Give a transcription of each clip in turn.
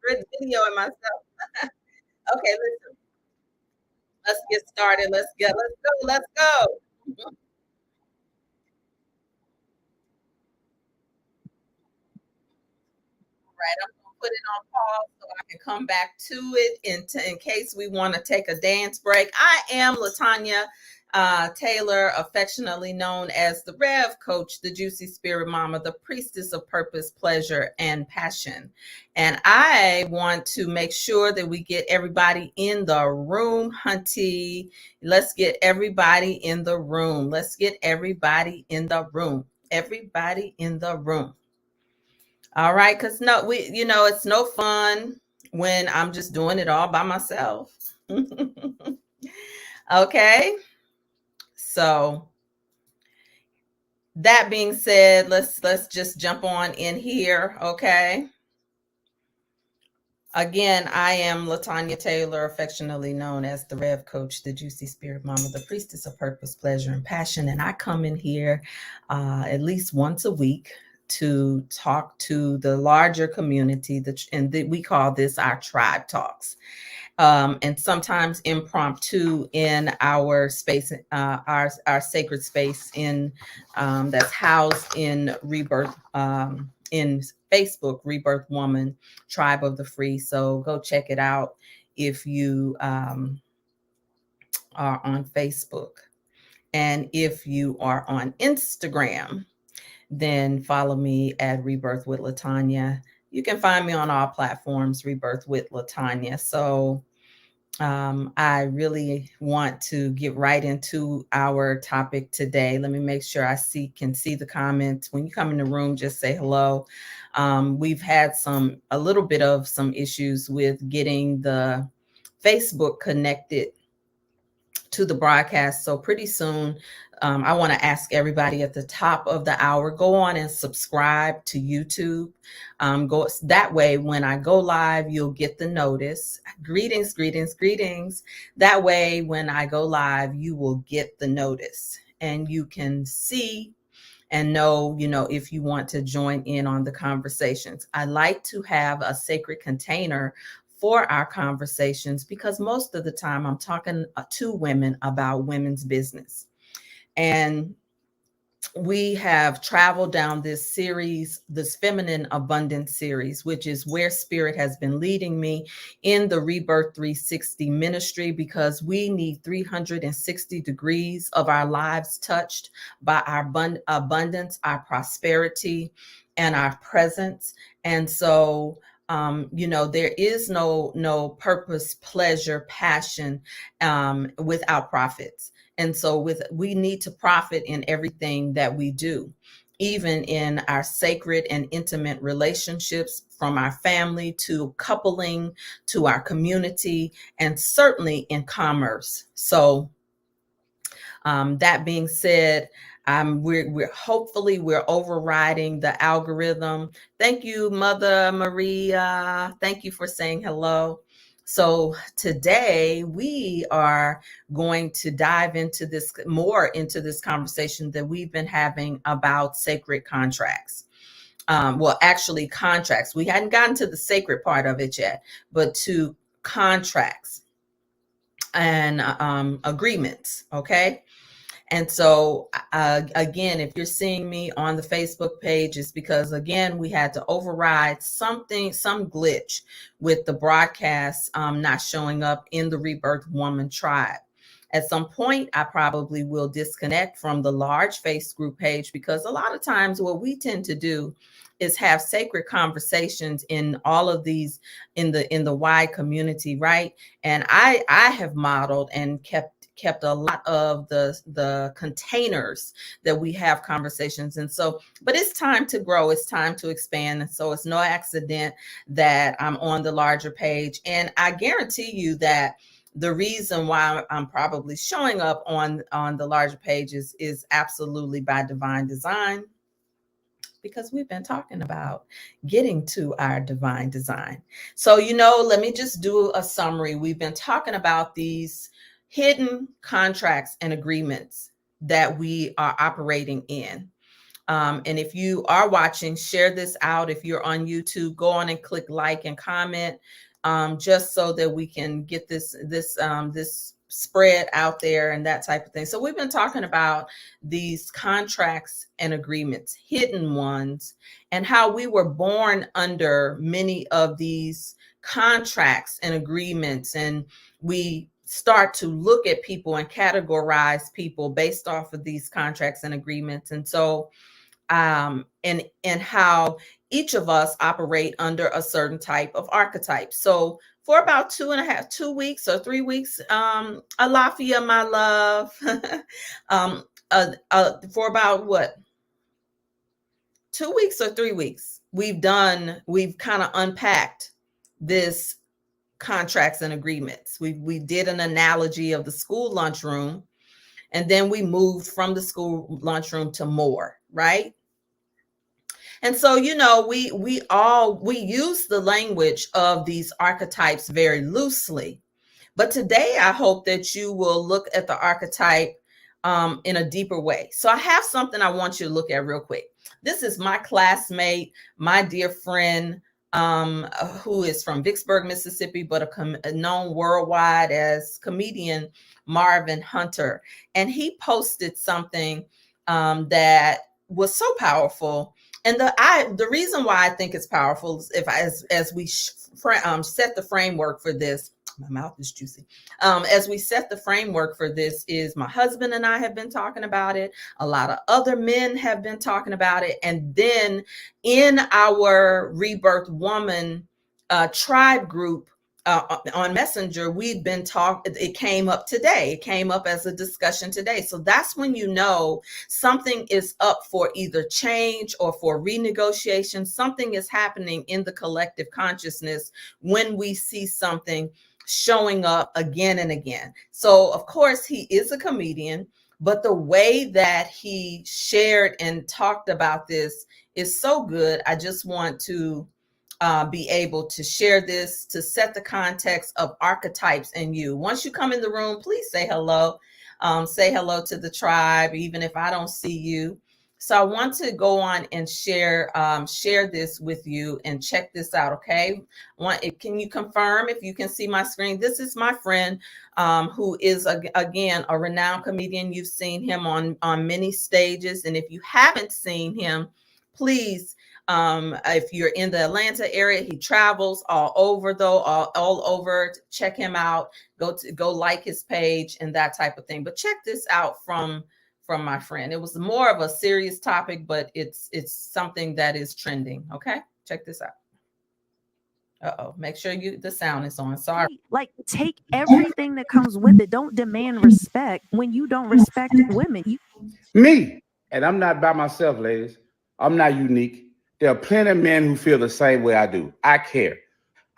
videoing myself. Okay, listen, let's get started. Let's go, let's go. Right, I'm gonna put it on pause so I can come back to it in case we want to take a dance break. I am Latanya Taylor, affectionately known as the Rev Coach, the Juicy Spirit Mama, the Priestess of Purpose, Pleasure, and Passion. And I want to make sure that we get everybody in the room, Hunty. Let's get everybody in the room. Let's get everybody in the room. Everybody in the room. All right, because no, it's no fun when I'm just doing it all by myself. Okay, so that being said, let's just jump on in here. Okay. Again, I am Latanya Taylor, affectionately known as the Rev Coach, the Juicy Spirit Mama, the Priestess of Purpose, Pleasure, and Passion. And I come in here at least once a week to talk to the larger community, we call this our tribe talks. And sometimes impromptu in our space, our sacred space that's housed in Rebirth, in Facebook, Rebirth Woman, Tribe of the Free. So go check it out if you are on Facebook. And if you are on Instagram, then follow me at Rebirth with Latanya. You can find me on all platforms, Rebirth with Latanya. So I really want to get right into our topic today. Let me make sure I can see the comments. When you come in the room, just say hello. We've had a little bit of some issues with getting the Facebook connected to the broadcast. So pretty soon, I want to ask everybody at the top of the hour, go on and subscribe to YouTube. Go that way. When I go live, you'll get the notice. Greetings, greetings, greetings. That way, when I go live, you will get the notice and you can see and know, if you want to join in on the conversations. I like to have a sacred container for our conversations because most of the time I'm talking to women about women's business. And we have traveled down this series, this feminine abundance series, which is where spirit has been leading me in the Rebirth 360 ministry, because we need 360 degrees of our lives touched by our abundance, our prosperity, and our presence. And so there is no purpose, pleasure, passion without profits. And so we need to profit in everything that we do, even in our sacred and intimate relationships, from our family to coupling to our community, and certainly in commerce. So that being said, we're hopefully we're overriding the algorithm. Thank you, Mother Maria. Thank you for saying hello. So today we are going to dive into this conversation that we've been having about sacred contracts. Well, actually contracts. We hadn't gotten to the sacred part of it yet, but to contracts and agreements. Okay. And so, again, if you're seeing me on the Facebook page, it's because, again, we had to override some glitch with the broadcast not showing up in the Rebirth Woman Tribe. At some point, I probably will disconnect from the large Facebook page, because a lot of times what we tend to do is have sacred conversations in all of these in the wide community, right? And I have modeled and kept a lot of the containers that we have conversations. And so, but it's time to grow, it's time to expand. And so it's no accident that I'm on the larger page. And I guarantee you that the reason why I'm probably showing up on the larger pages is absolutely by divine design, because we've been talking about getting to our divine design. So, let me just do a summary. We've been talking about these hidden contracts and agreements that we are operating in. And if you are watching, share this out. If you're on YouTube, go on and click like and comment, just so that we can get this spread out there and that type of thing. So we've been talking about these contracts and agreements, hidden ones, and how we were born under many of these contracts and agreements. And we start to look at people and categorize people based off of these contracts and agreements. And so and how each of us operate under a certain type of archetype. So for about 2 weeks or 3 weeks, Alafia, my love, for about what, 2 weeks or 3 weeks, we've kind of unpacked this contracts and agreements. We did an analogy of the school lunchroom, and then we moved from the school lunchroom to more, right? And so, you know, we use the language of these archetypes very loosely. But today, I hope that you will look at the archetype in a deeper way. So I have something I want you to look at real quick. This is my classmate, my dear friend, who is from Vicksburg, Mississippi, but known worldwide as comedian Marvin Hunter. And he posted something that was so powerful. And the reason why I think it's powerful is as we set the framework for this. My mouth is juicy. As we set the framework for this, is my husband and I have been talking about it. A lot of other men have been talking about it. And then in our Rebirth Woman tribe group on Messenger, we've been talking. It came up today. It came up as a discussion today. So that's when you know something is up for either change or for renegotiation. Something is happening in the collective consciousness when we see something showing up again and again. So of course he is a comedian, but the way that he shared and talked about this is so good. I just want to be able to share this to set the context of archetypes and you. Once you come in the room, please say hello. Say hello to the tribe, even if I don't see you. So I want to go on and share this with you and check this out. Okay. Can you confirm if you can see my screen? This is my friend who is again a renowned comedian. You've seen him on many stages. And if you haven't seen him, please, if you're in the Atlanta area, he travels all over all over. Check him out. Go like his page and that type of thing. But check this out from my friend. It was more of a serious topic, but it's something that is trending. Okay, check this out. Make sure the sound is on. Sorry. Like, take everything that comes with it. Don't demand respect when you don't respect women. Me, and I'm not by myself, ladies. I'm not unique. There are plenty of men who feel the same way I do. I care.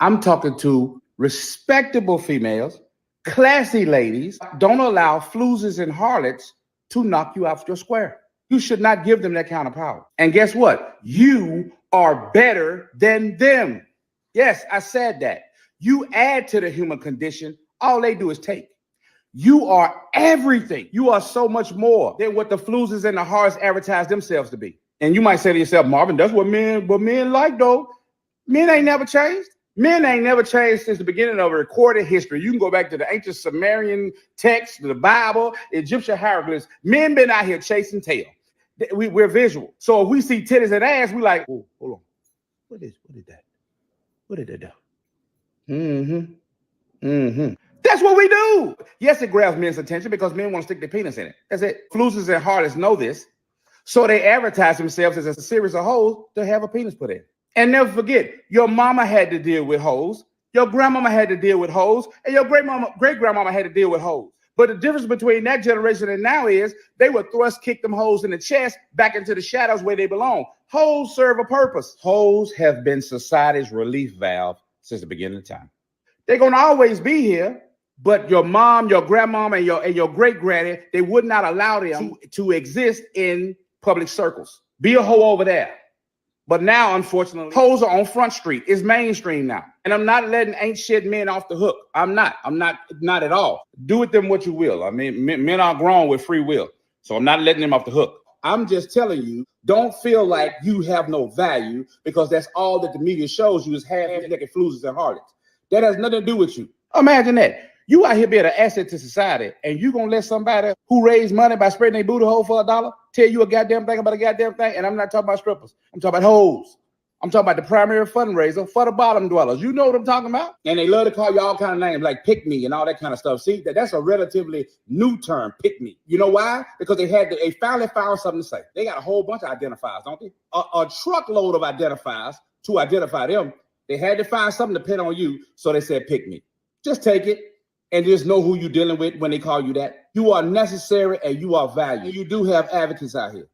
I'm talking to respectable females, classy ladies. Don't allow floozes and harlots to knock you off your square. You should not give them that kind of power. And guess what? You are better than them. Yes, I said that. You add to the human condition. All they do is take. You are everything. You are so much more than what the floozes and the harlots advertise themselves to be. And you might say to yourself, Marvin, that's what men like, though. Men ain't never changed. Men ain't never changed since the beginning of recorded history. You can go back to the ancient Sumerian text, the Bible, Egyptian hieroglyphs. Men been out here chasing tail. We're visual. So if we see titties and ass, we like, oh, hold on. What did that? What did that do? That's what we do. Yes, it grabs men's attention because men want to stick their penis in it. That's it. Floozes and harlots know this. So they advertise themselves as a series of hoes to have a penis put in. And never forget, your mama had to deal with hoes, your grandmama had to deal with hoes, and your great-grandmama had to deal with hoes. But the difference between that generation and now is they would kick them hoes in the chest back into the shadows where they belong. Hoes serve a purpose. Hoes have been society's relief valve since the beginning of time. They're going to always be here, but your mom, your grandmama, and your great-granny, they would not allow them to exist in public circles. Be a hoe over there. But now, unfortunately, hoes are on Front Street. It's mainstream now. And I'm not letting ain't shit men off the hook. I'm not at all. Do with them what you will. I mean, men are grown with free will. So I'm not letting them off the hook. I'm just telling you, don't feel like you have no value because that's all that the media shows you is half-naked floozies and harlots. That has nothing to do with you. Imagine that. You out here being an asset to society, and you gonna let somebody who raised money by spreading their booty hole for $1 tell you a goddamn thing about a goddamn thing? And I'm not talking about strippers. I'm talking about hoes. I'm talking about the primary fundraiser for the bottom dwellers. You know what I'm talking about? And they love to call you all kind of names like pick me and all that kind of stuff. See, that's a relatively new term, pick me. You know why? Because they finally found something to say. They got a whole bunch of identifiers, don't they? A truckload of identifiers to identify them. They had to find something to pin on you, so they said pick me. Just take it and just know who you're dealing with when they call you that. You are necessary and you are valued. You do have advocates out here.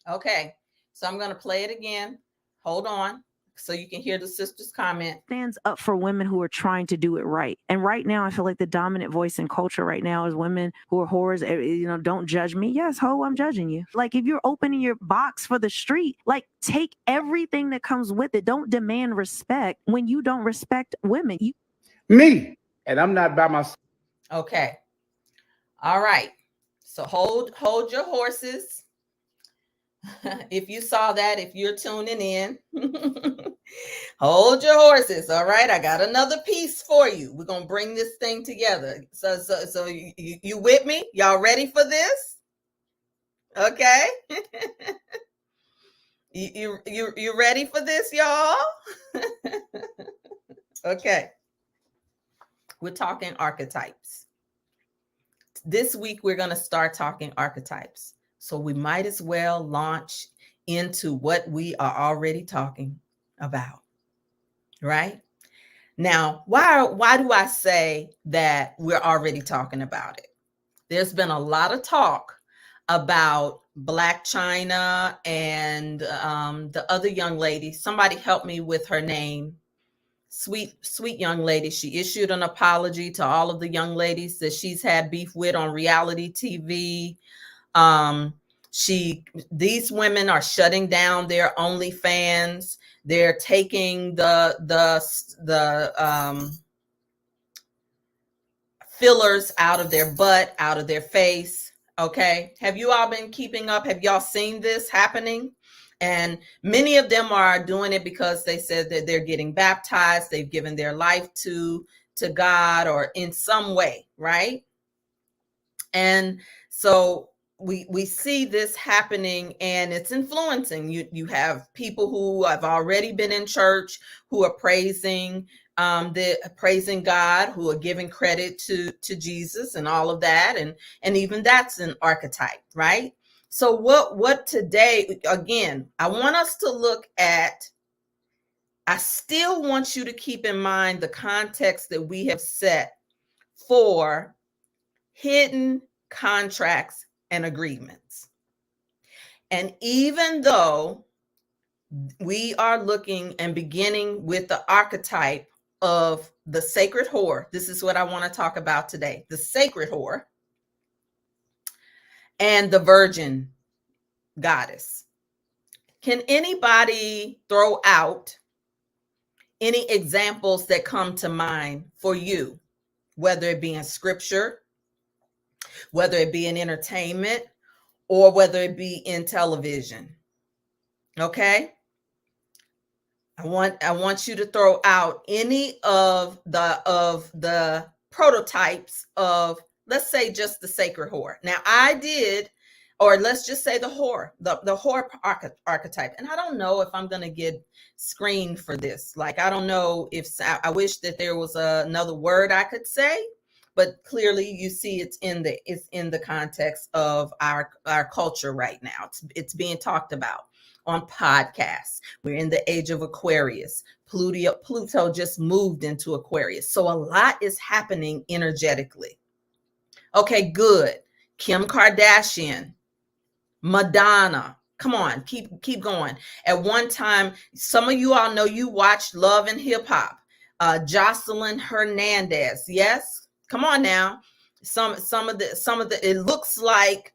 Okay, so I'm going to play it again. Hold on so you can hear the sister's comment. Stands up for women who are trying to do it right. And right now, I feel like the dominant voice in culture right now is women who are whores. You know, don't judge me. Yes, ho, I'm judging you. Like, if you're opening your box for the street, like, take everything that comes with it. Don't demand respect when you don't respect women. Me, and I'm not by myself. Okay. All right. So hold your horses. If you saw that, if you're tuning in, hold your horses. All right, I got another piece for you. We're gonna bring this thing together. So you with me? Y'all ready for this? Okay. you ready for this, y'all? Okay. We're talking archetypes. This week we're gonna start talking archetypes. So we might as well launch into what we are already talking about, right? Now, why do I say that we're already talking about it? There's been a lot of talk about Black China and the other young lady. Somebody help me with her name. Sweet young lady. She issued an apology to all of the young ladies that she's had beef with on reality TV. These women are shutting down their OnlyFans. They're taking the fillers out of their butt, out of their face. Okay. Have you all been keeping up? Have y'all seen this happening? And many of them are doing it because they said that they're getting baptized. They've given their life to God or in some way, right? And so we see this happening and it's influencing. You have people who have already been in church who are praising God, who are giving credit to Jesus and all of that. And even that's an archetype, right? So what today, again, I want us to look at, I still want you to keep in mind the context that we have set for hidden contracts and agreements. And even though we are looking and beginning with the archetype of the sacred whore, this is what I want to talk about today, the sacred whore and the virgin goddess. Can anybody throw out any examples that come to mind for you, whether it be in scripture, whether it be in entertainment, or whether it be in television? Okay. I want you to throw out any of the prototypes of, let's say, just the sacred whore. Now I did, or let's just say the whore, the whore archetype. And I don't know if I'm going to get screened for this. Like, I don't know if, I wish that there was another word I could say, but clearly you see it's in the context of our culture right now. It's being talked about on podcasts. We're in the age of Aquarius. Pluto just moved into Aquarius. So a lot is happening energetically. Okay, good. Kim Kardashian, Madonna. Come on, keep going. At one time, some of you all know you watched Love and Hip Hop. Jocelyn Hernandez. Yes, come on now. Some of the it looks like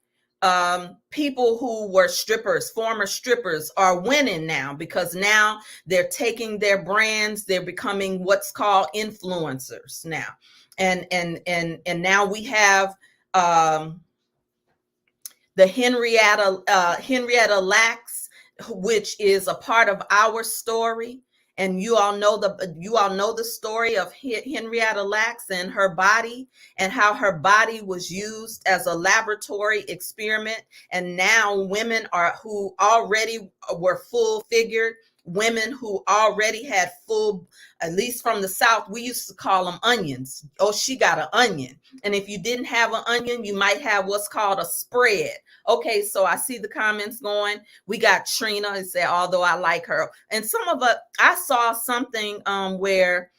people who were strippers, former strippers, are winning now because now they're taking their brands, they're becoming what's called influencers now. And now we have the Henrietta Lacks, which is a part of our story. And you all know the story of Henrietta Lacks and her body, and how her body was used as a laboratory experiment. And now women who already were full figured, women who already had full, at least from the South, we used to call them onions. Oh, she got an onion. And if you didn't have an onion, you might have what's called a spread. Okay, so I see the comments going. We got Trina and said, although I like her. And some of us, I saw something where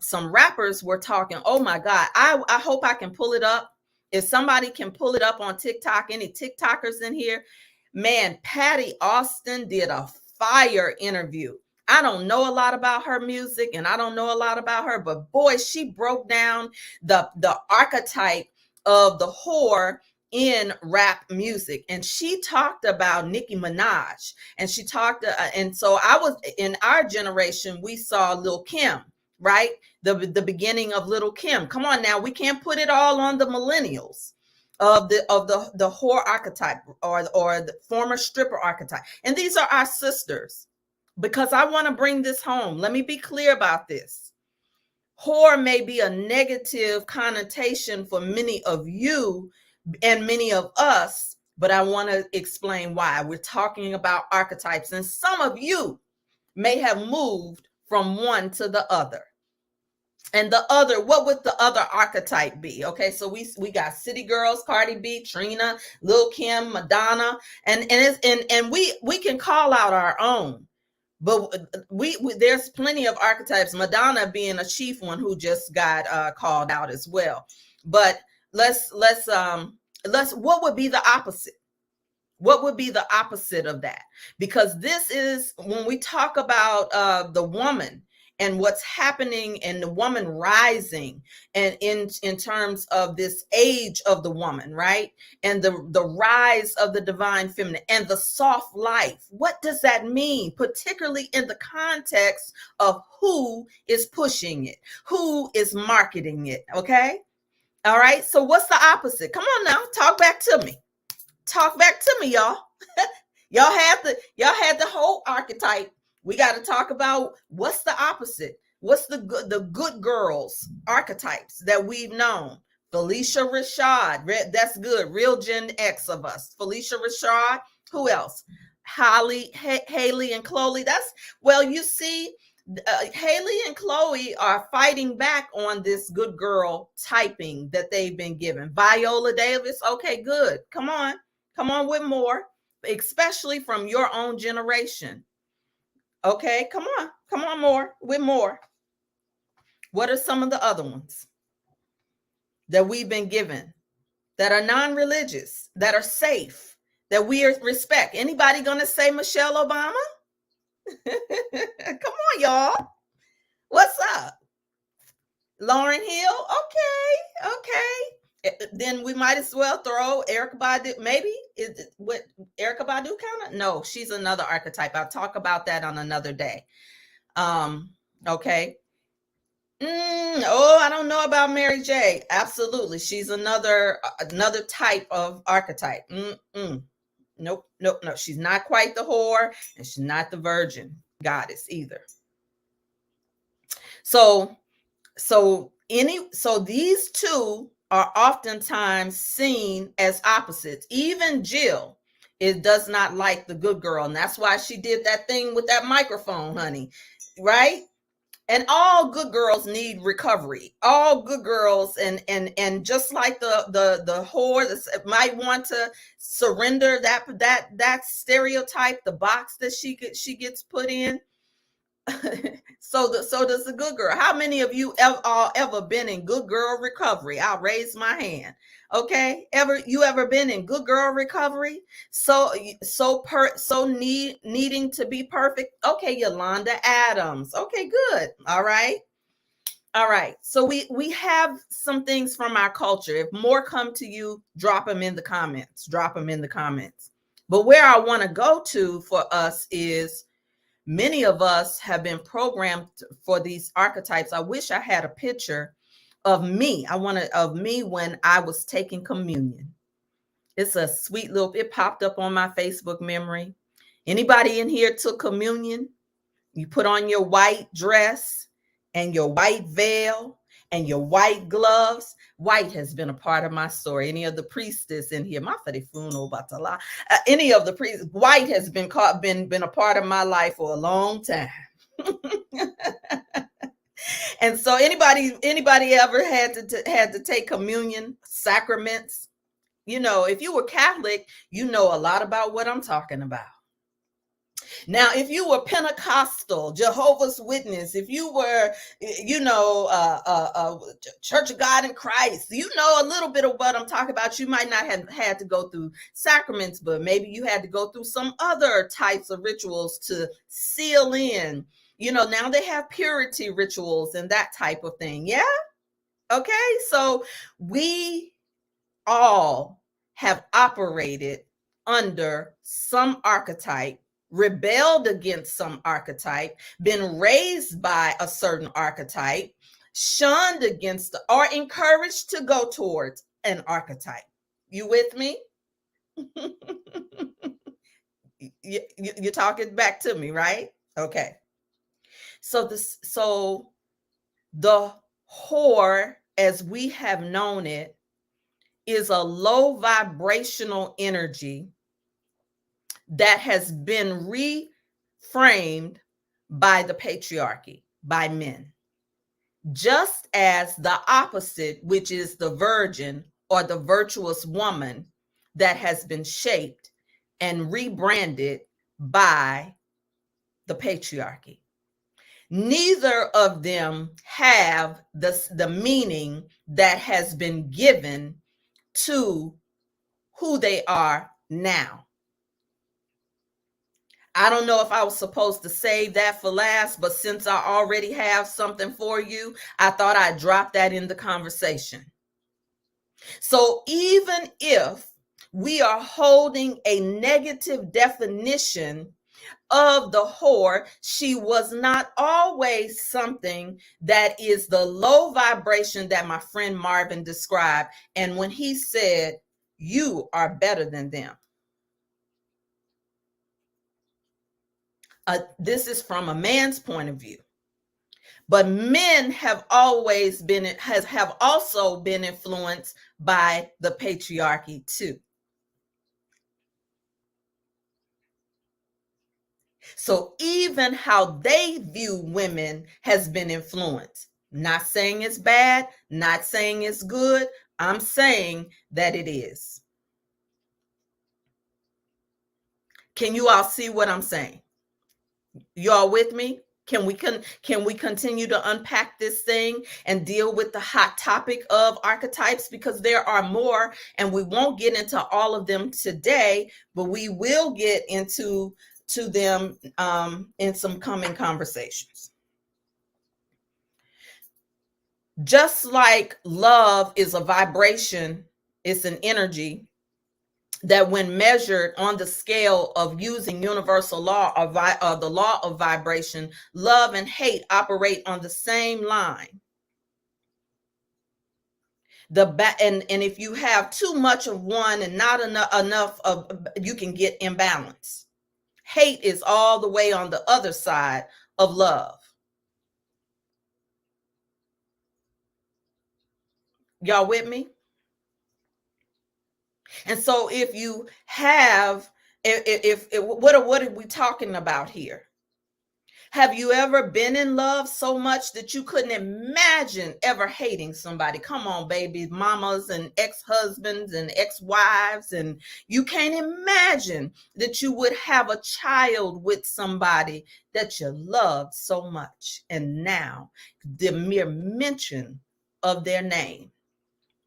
some rappers were talking. Oh my God, I hope I can pull it up. If somebody can pull it up on TikTok, any TikTokers in here, man, Patty Austin did a fire interview. I don't know a lot about her music and I don't know a lot about her, but boy, she broke down the archetype of the whore in rap music. And she talked about Nicki Minaj, and she talked, and so I was, in our generation, we saw Lil' Kim, right? The beginning of Lil' Kim. Come on now, we can't put it all on the millennials of the whore archetype, or the former stripper archetype. And these are our sisters, because I want to bring this home. Let me be clear about this. Whore may be a negative connotation for many of you and many of us, but I want to explain why. We're talking about archetypes, and some of you may have moved from one to the other. And the other, what would the other archetype be? Okay, so we got City Girls, Cardi B, Trina, Lil' Kim, Madonna, and we can call out our own. But we there's plenty of archetypes, Madonna being a chief one who just got called out as well. But let's what would be the opposite? What would be the opposite of that? Because this is when we talk about the woman and what's happening, and the woman rising, and in terms of this age of the woman, right? And the rise of the divine feminine and the soft life. What does that mean, particularly in the context of who is pushing it, who is marketing it? Okay. All right. So what's the opposite? Come on now, talk back to me. Talk back to me, y'all. y'all had the whole archetype. We got to talk about what's the opposite. What's the good girls archetypes that we've known? Felicia Rashad, that's good. Real Gen X of us. Felicia Rashad. Who else? Haley and Chloe. You see, Haley and Chloe are fighting back on this good girl typing that they've been given. Viola Davis. Okay, good. Come on with more, especially from your own generation. Okay, come on more with more. What are some of the other ones that we've been given that are non-religious, that are safe, that we respect? Anybody gonna say Michelle Obama? Come on, y'all. What's up? Lauryn Hill? Okay. Then we might as well throw Erykah Badu. Maybe what Erykah Badu kind of? No, she's another archetype. I'll talk about that on another day. Okay. I don't know about Mary J. Absolutely, she's another type of archetype. Nope. She's not quite the whore, and she's not the virgin goddess either. So these two are oftentimes seen as opposites. Even Jill does not like the good girl, and that's why she did that thing with that microphone, honey, right? And all good girls need recovery. All good girls, and just like the whore that might want to surrender that stereotype, the box that she gets put in. So does the good girl. How many of you ever been in good girl recovery? I'll raise my hand. Okay, ever been in good girl recovery? Needing to be perfect. Okay, Yolanda Adams. Okay, good. All right. So we have some things from our culture. If more come to you, drop them in the comments. But where I want to go to for us is, many of us have been programmed for these archetypes. I wish I had a picture of me. Of me when I was taking communion. It's a sweet little, it popped up on my Facebook memory. Anybody in here took communion? You put on your white dress and your white veil and your white gloves. White has been a part of my story. Any of the priestess in here, any of the priests, white has been a part of my life for a long time. And so anybody ever had to take communion sacraments? You know, if you were Catholic, you know a lot about what I'm talking about. Now, if you were Pentecostal, Jehovah's Witness, if you were, Church of God in Christ, you know a little bit of what I'm talking about. You might not have had to go through sacraments, but maybe you had to go through some other types of rituals to seal in. You know, now they have purity rituals and that type of thing. Yeah. Okay. So we all have operated under some archetype, rebelled against some archetype, been raised by a certain archetype, shunned against or encouraged to go towards an archetype. You with me? You're talking back to me, right? Okay. So the whore, as we have known it, is a low vibrational energy that has been reframed by the patriarchy, by men. Just as the opposite, which is the virgin or the virtuous woman, that has been shaped and rebranded by the patriarchy. Neither of them have the meaning that has been given to who they are now. I don't know if I was supposed to save that for last, but since I already have something for you, I thought I'd drop that in the conversation. So even if we are holding a negative definition of the whore, she was not always something that is the low vibration that my friend Marvin described. And when he said, you are better than them. This is from a man's point of view. But men have always been, have also been influenced by the patriarchy too. So even how they view women has been influenced. Not saying it's bad, not saying it's good. I'm saying that it is. Can you all see what I'm saying? You all with me? Can we continue to unpack this thing and deal with the hot topic of archetypes? Because there are more, and we won't get into all of them today, but we will get into them in some coming conversations. Just like love is a vibration, it's an energy that when measured on the scale of using universal law of the law of vibration, love and hate operate on the same line. And if you have too much of one and not enough of, you can get imbalance. Hate is all the way on the other side of love. Y'all with me? And so if you have, what are we talking about here? Have you ever been in love so much that you couldn't imagine ever hating somebody? Come on, baby mamas and ex-husbands and ex-wives, and you can't imagine that you would have a child with somebody that you loved so much. And now the mere mention of their name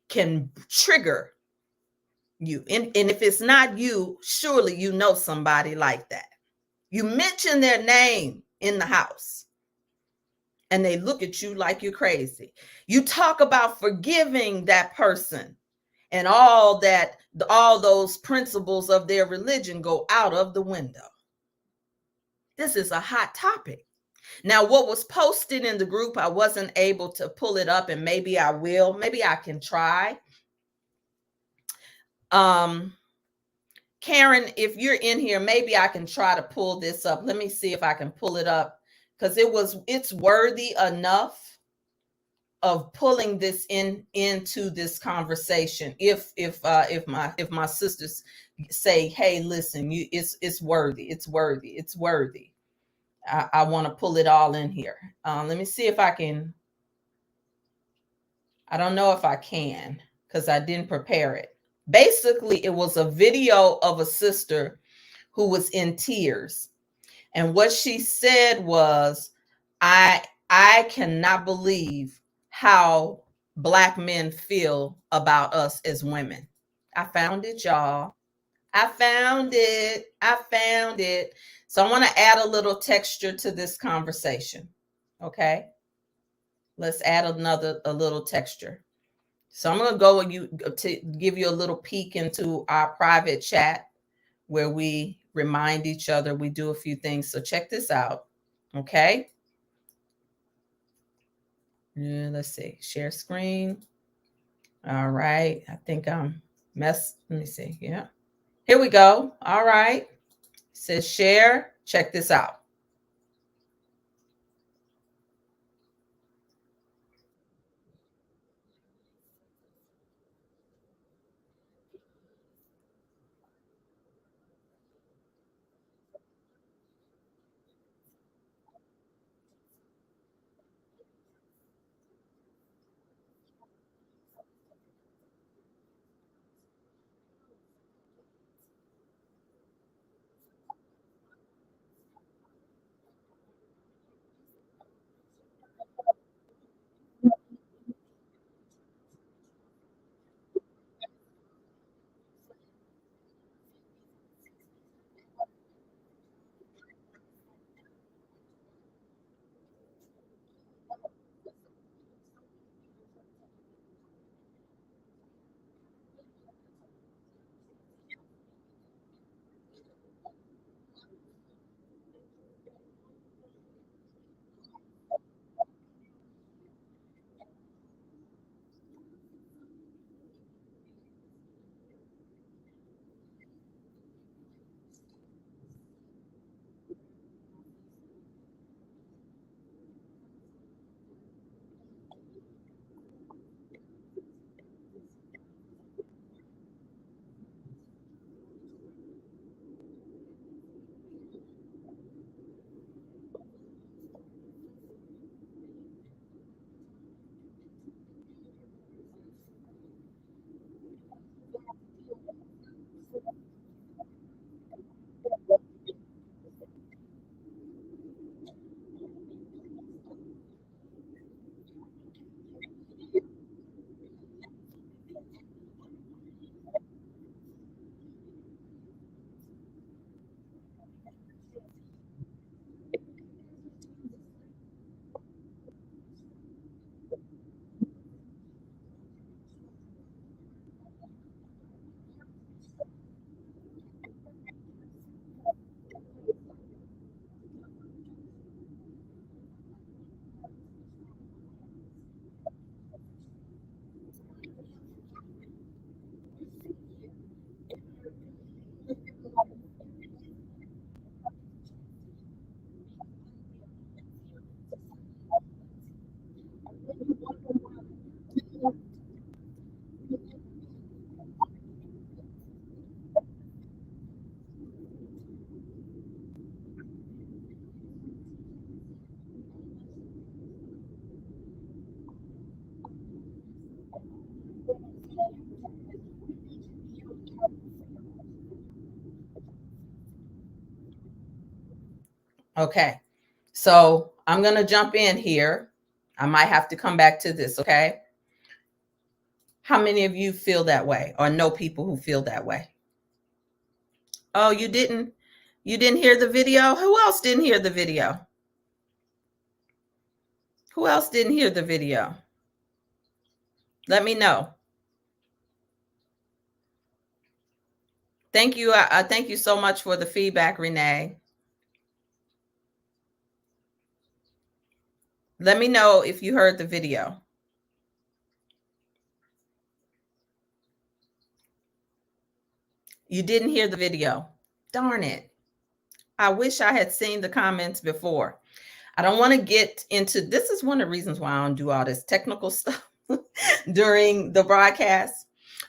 can trigger you. And if it's not you, surely you know somebody like that. You mention their name in the house and they look at you like you're crazy. You talk about forgiving that person, and all those principles of their religion go out of the window. This is a hot topic. Now, what was posted in the group, I wasn't able to pull it up, and maybe I will. Maybe I can try. Karen, if you're in here, maybe I can try to pull this up. Let me see if I can pull it up, because it's worthy enough of pulling this into this conversation. If my sisters say, hey, listen, it's worthy. I want to pull it all in here. Let me see if I can. I don't know if I can, because I didn't prepare it. Basically, it was a video of a sister who was in tears. And what she said was, I cannot believe how Black men feel about us as women. I found it, y'all. I found it. So I want to add a little texture to this conversation. Okay. Let's add a little texture. So I'm going to go to give you a little peek into our private chat where we remind each other. We do a few things. So check this out. Okay. Let's see. Share screen. All right. I think I'm messed. Let me see. Yeah. Here we go. All right. It says share. Check this out. Okay. So I'm going to jump in here. I might have to come back to this. Okay. How many of you feel that way or know people who feel that way? Oh, you didn't hear the video? Who else didn't hear the video? Who else didn't hear the video? Let me know. Thank you. I thank you so much for the feedback, Renee. Let me know if you heard the video. You didn't hear the video. Darn it. I wish I had seen the comments before. I don't want to get into this. Is one of the reasons why I don't do all this technical stuff during the broadcast.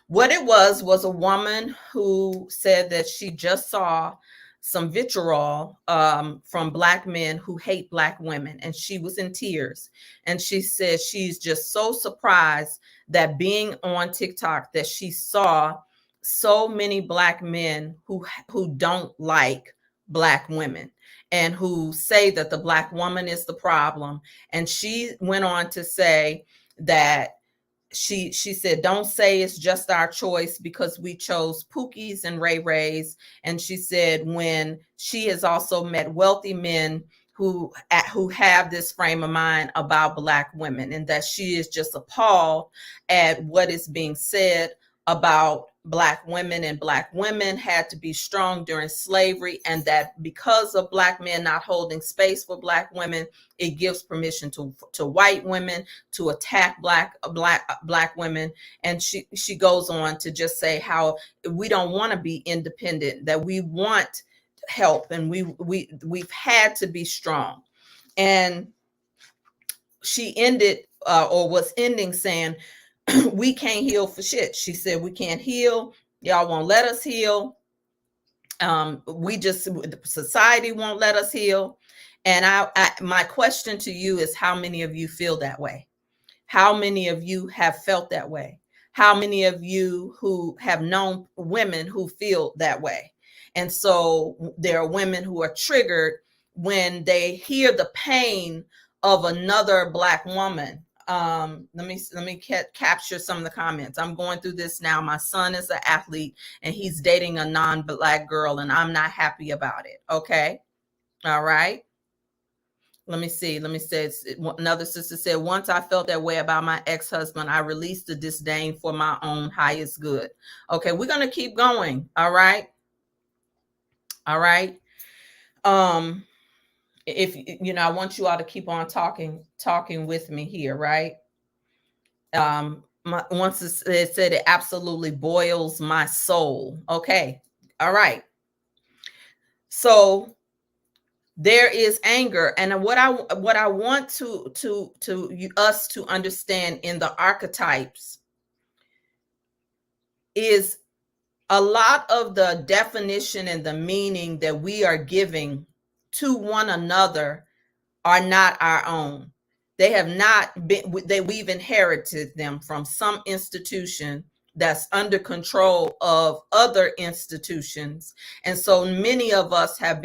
What it was a woman who said that she just saw some vitriol from Black men who hate Black women, and she was in tears. And she said she's just so surprised that being on TikTok that she saw so many Black men who don't like Black women and who say that the Black woman is the problem. And she went on to say that she said, don't say it's just our choice because we chose Pookies and Ray Rays. And she said when she has also met wealthy men who have this frame of mind about Black women, and that she is just appalled at what is being said about Black women, and Black women had to be strong during slavery, and that because of Black men not holding space for Black women, it gives permission to white women to attack Black women. And she goes on to just say how we don't want to be independent, that we want help, and we've had to be strong. And she ended or was ending saying, we can't heal for shit. She said, we can't heal. Y'all won't let us heal. The society won't let us heal. And my question to you is, how many of you feel that way? How many of you have felt that way? How many of you who have known women who feel that way? And so there are women who are triggered when they hear the pain of another Black woman. Let me capture some of the comments. I'm going through this now. My son is an athlete and he's dating a non-Black girl, and I'm not happy about it. Okay. All right. Let me see. Let me say, another sister said, once I felt that way about my ex-husband, I released the disdain for my own highest good. Okay. We're going to keep going. All right. All right. If I want you all to keep on talking with me here, right? Once it said it absolutely boils my soul. Okay, all right. So there is anger, and what I want us to understand in the archetypes is a lot of the definition and the meaning that we are giving to one another are not our own. They have not been, we've inherited them from some institution that's under control of other institutions. And so many of us have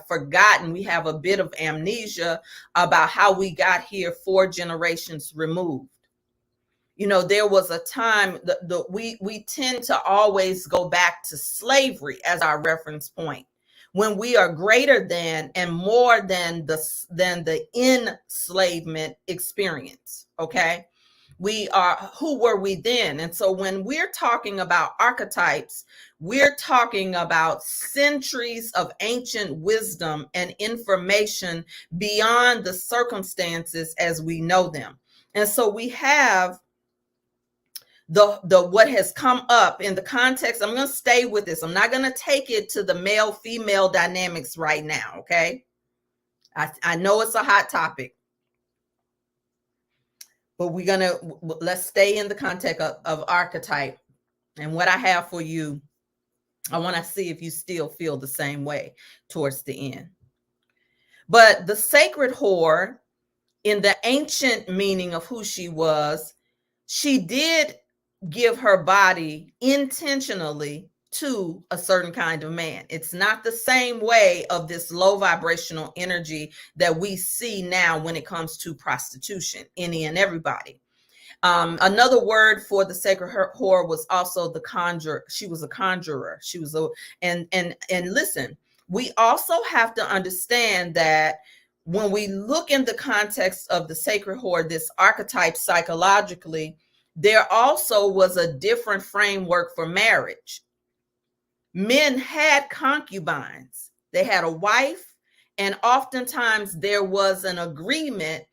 forgotten. We have a bit of amnesia about how we got here 4 generations removed. There was a time that we tend to always go back to slavery as our reference point, when we are greater than and more than the enslavement experience. Okay, who were we then? And so when we're talking about archetypes, we're talking about centuries of ancient wisdom and information beyond the circumstances as we know them. And so we have the what has come up in the context. I'm going to stay with this. I'm not going to take it to the male female dynamics right now. Okay. I know it's a hot topic, but let's stay in the context of archetype. And what I have for you, I want to see if you still feel the same way towards the end. But the sacred whore, in the ancient meaning of who she was, she did give her body intentionally to a certain kind of man. It's not the same way of this low vibrational energy that we see now when it comes to prostitution, any and everybody. Another word for the sacred whore was also the conjurer. She was a conjurer. She was and listen, we also have to understand that when we look in the context of the sacred whore, this archetype psychologically, there also was a different framework for marriage. Men had concubines. They had a wife, and oftentimes there was an agreement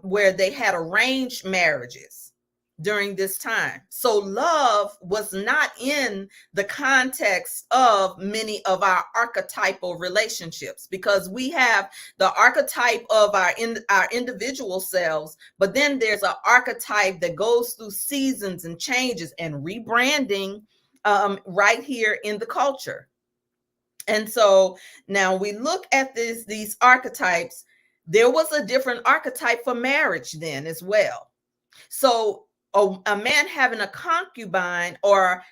where they had arranged marriages. during this time. So love was not in the context of many of our archetypal relationships, because we have the archetype of our individual selves, but then there's an archetype that goes through seasons and changes and rebranding right here in the culture. And so now we look at these archetypes. There was a different archetype for marriage then as well. So a man having a concubine or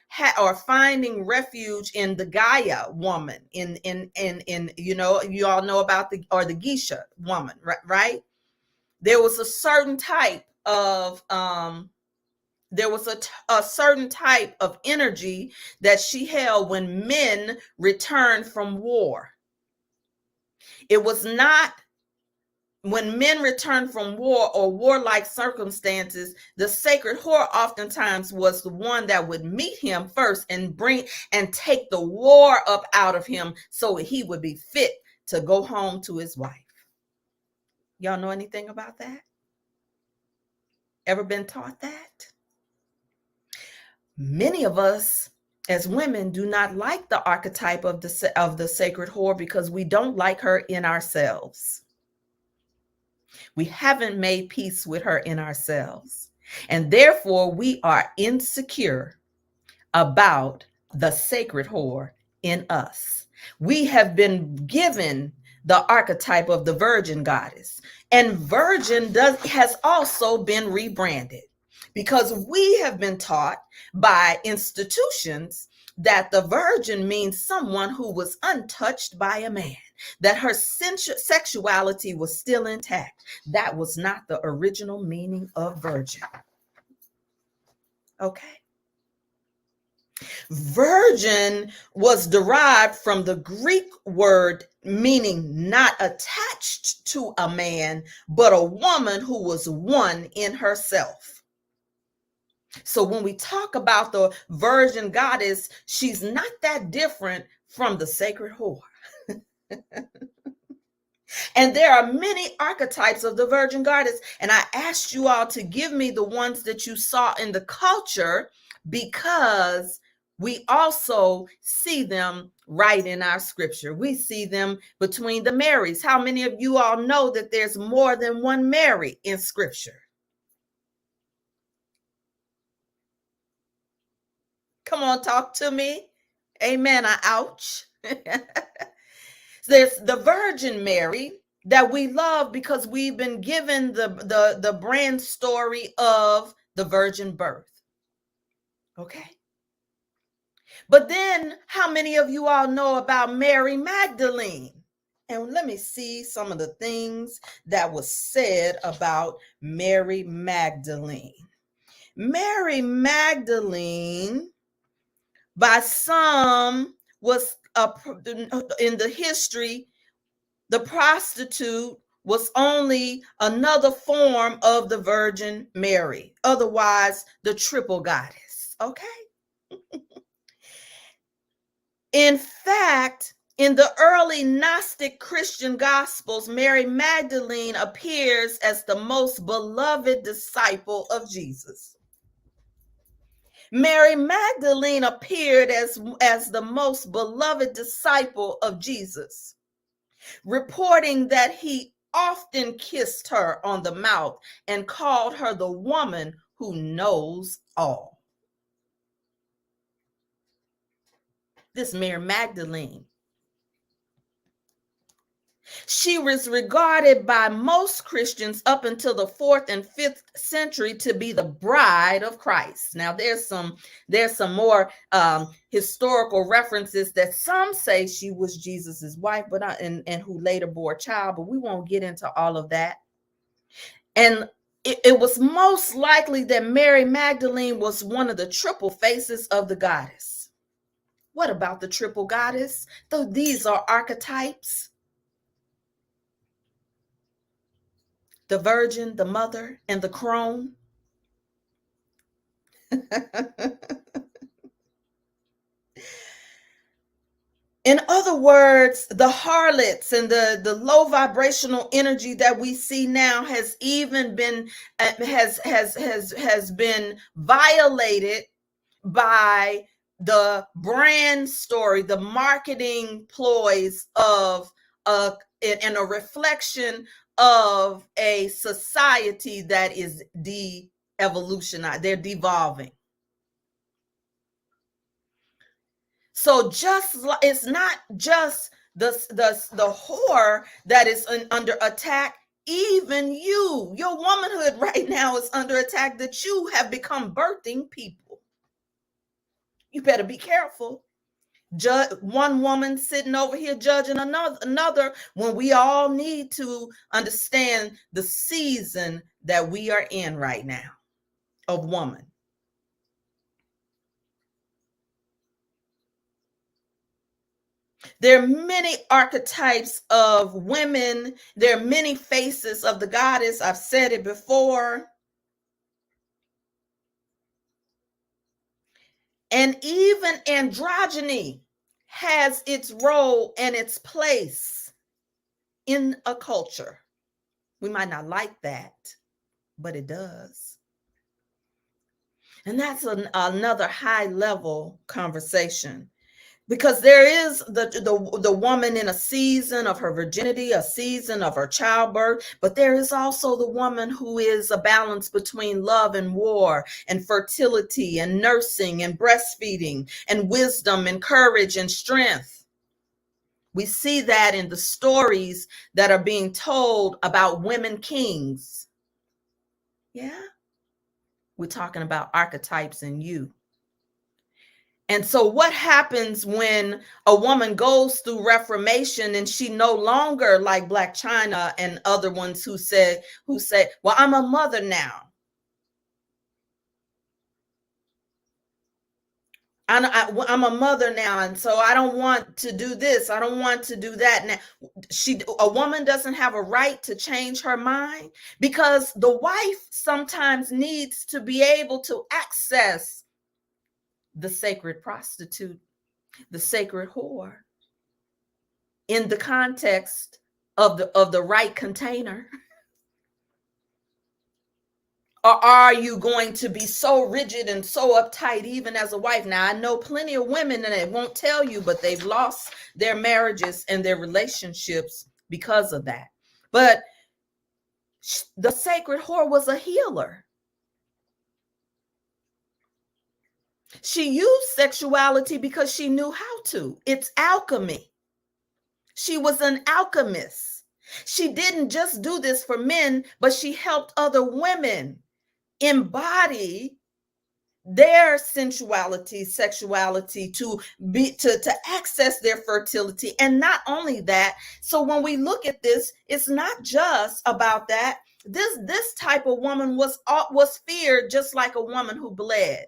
finding refuge in the Gaia woman, in you know, you all know about the Geisha woman, right? There was a certain type of there was a certain type of energy that she held when men returned from war. It was not when men returned from war or warlike circumstances. The sacred whore oftentimes was the one that would meet him first and take the war up out of him so he would be fit to go home to his wife. Y'all know anything about that? Ever been taught that? Many of us as women do not like the archetype of the sacred whore because we don't like her in ourselves. We haven't made peace with her in ourselves. And therefore, we are insecure about the sacred whore in us. We have been given the archetype of the virgin goddess. And virgin has also been rebranded, because we have been taught by institutions that the virgin means someone who was untouched by a man, that her sexuality was still intact. That was not the original meaning of virgin. Okay. Virgin was derived from the Greek word meaning not attached to a man, but a woman who was one in herself. So when we talk about the virgin goddess, she's not that different from the sacred whore. And there are many archetypes of the virgin goddess. And I asked you all to give me the ones that you saw in the culture, because we also see them right in our scripture. We see them between the Marys. How many of you all know that there's more than one Mary in scripture? Come on, talk to me. Amen. Ouch. There's the Virgin Mary that we love because we've been given the brand story of the virgin birth. Okay. But then how many of you all know about Mary Magdalene? And let me see some of the things that was said about Mary Magdalene. Mary Magdalene, by some, was in the history, the prostitute was only another form of the Virgin Mary, otherwise the triple goddess. Okay. In fact, in the early Gnostic Christian Gospels, Mary Magdalene appears as the most beloved disciple of Jesus. Mary Magdalene appeared as the most beloved disciple of Jesus, reporting that he often kissed her on the mouth and called her the woman who knows all. This Mary Magdalene. She was regarded by most Christians up until the 4th and 5th century to be the bride of Christ. Now, there's some more historical references that some say she was Jesus's wife, but and who later bore a child. But we won't get into all of that. And it was most likely that Mary Magdalene was one of the triple faces of the goddess. What about the triple goddess? Though these are archetypes. The virgin, the mother, and the crone. In other words, the harlots and the low vibrational energy that we see now has even been has been violated by the brand story, the marketing ploys of and a reflection of a society that is de-evolutionized. They're devolving. So it's not just the whore that is under attack. Even your womanhood right now is under attack, that you have become birthing people. You better be careful. One woman sitting over here judging another when we all need to understand the season that we are in right now of woman. There are many archetypes of women. There are many faces of the goddess. I've said it before. And even androgyny has its role and its place in a culture. We might not like that, but it does. And that's another high level conversation. Because there is the woman in a season of her virginity, a season of her childbirth, but there is also the woman who is a balance between love and war and fertility and nursing and breastfeeding and wisdom and courage and strength. We see that in the stories that are being told about women kings. Yeah, we're talking about archetypes in you. And so what happens when a woman goes through reformation and she no longer, like Black China and other ones who say, well, I'm a mother now. I'm a mother now, and so I don't want to do this. I don't want to do that. Now, a woman doesn't have a right to change her mind, because the wife sometimes needs to be able to access the sacred prostitute, the sacred whore, in the context of the right container. Or are you going to be so rigid and so uptight even as a wife? Now, I know plenty of women, and they won't tell you, but they've lost their marriages and their relationships because of that. But the sacred whore was a healer. She used sexuality because she knew how to. It's alchemy. She was an alchemist. She didn't just do this for men, but she helped other women embody their sensuality, sexuality, to access their fertility. And not only that, so when we look at this, it's not just about that. This type of woman was feared, just like a woman who bled.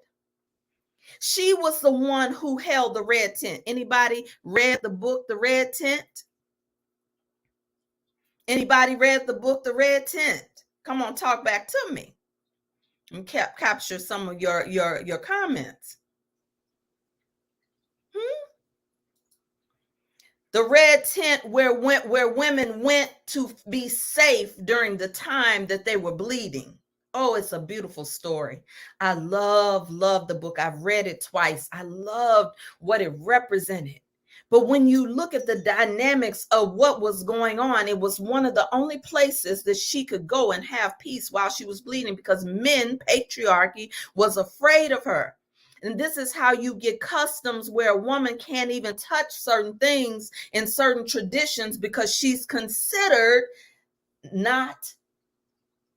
She was the one who held the red tent. Anybody read the book, The Red Tent? Anybody read the book, The Red Tent? Come on, talk back to me and capture some of your comments. The red tent where women went to be safe during the time that they were bleeding. Oh, it's a beautiful story. I love the book. I've read it twice. I loved what it represented. But when you look at the dynamics of what was going on, it was one of the only places that she could go and have peace while she was bleeding, because patriarchy, was afraid of her. And this is how you get customs where a woman can't even touch certain things in certain traditions, because she's considered not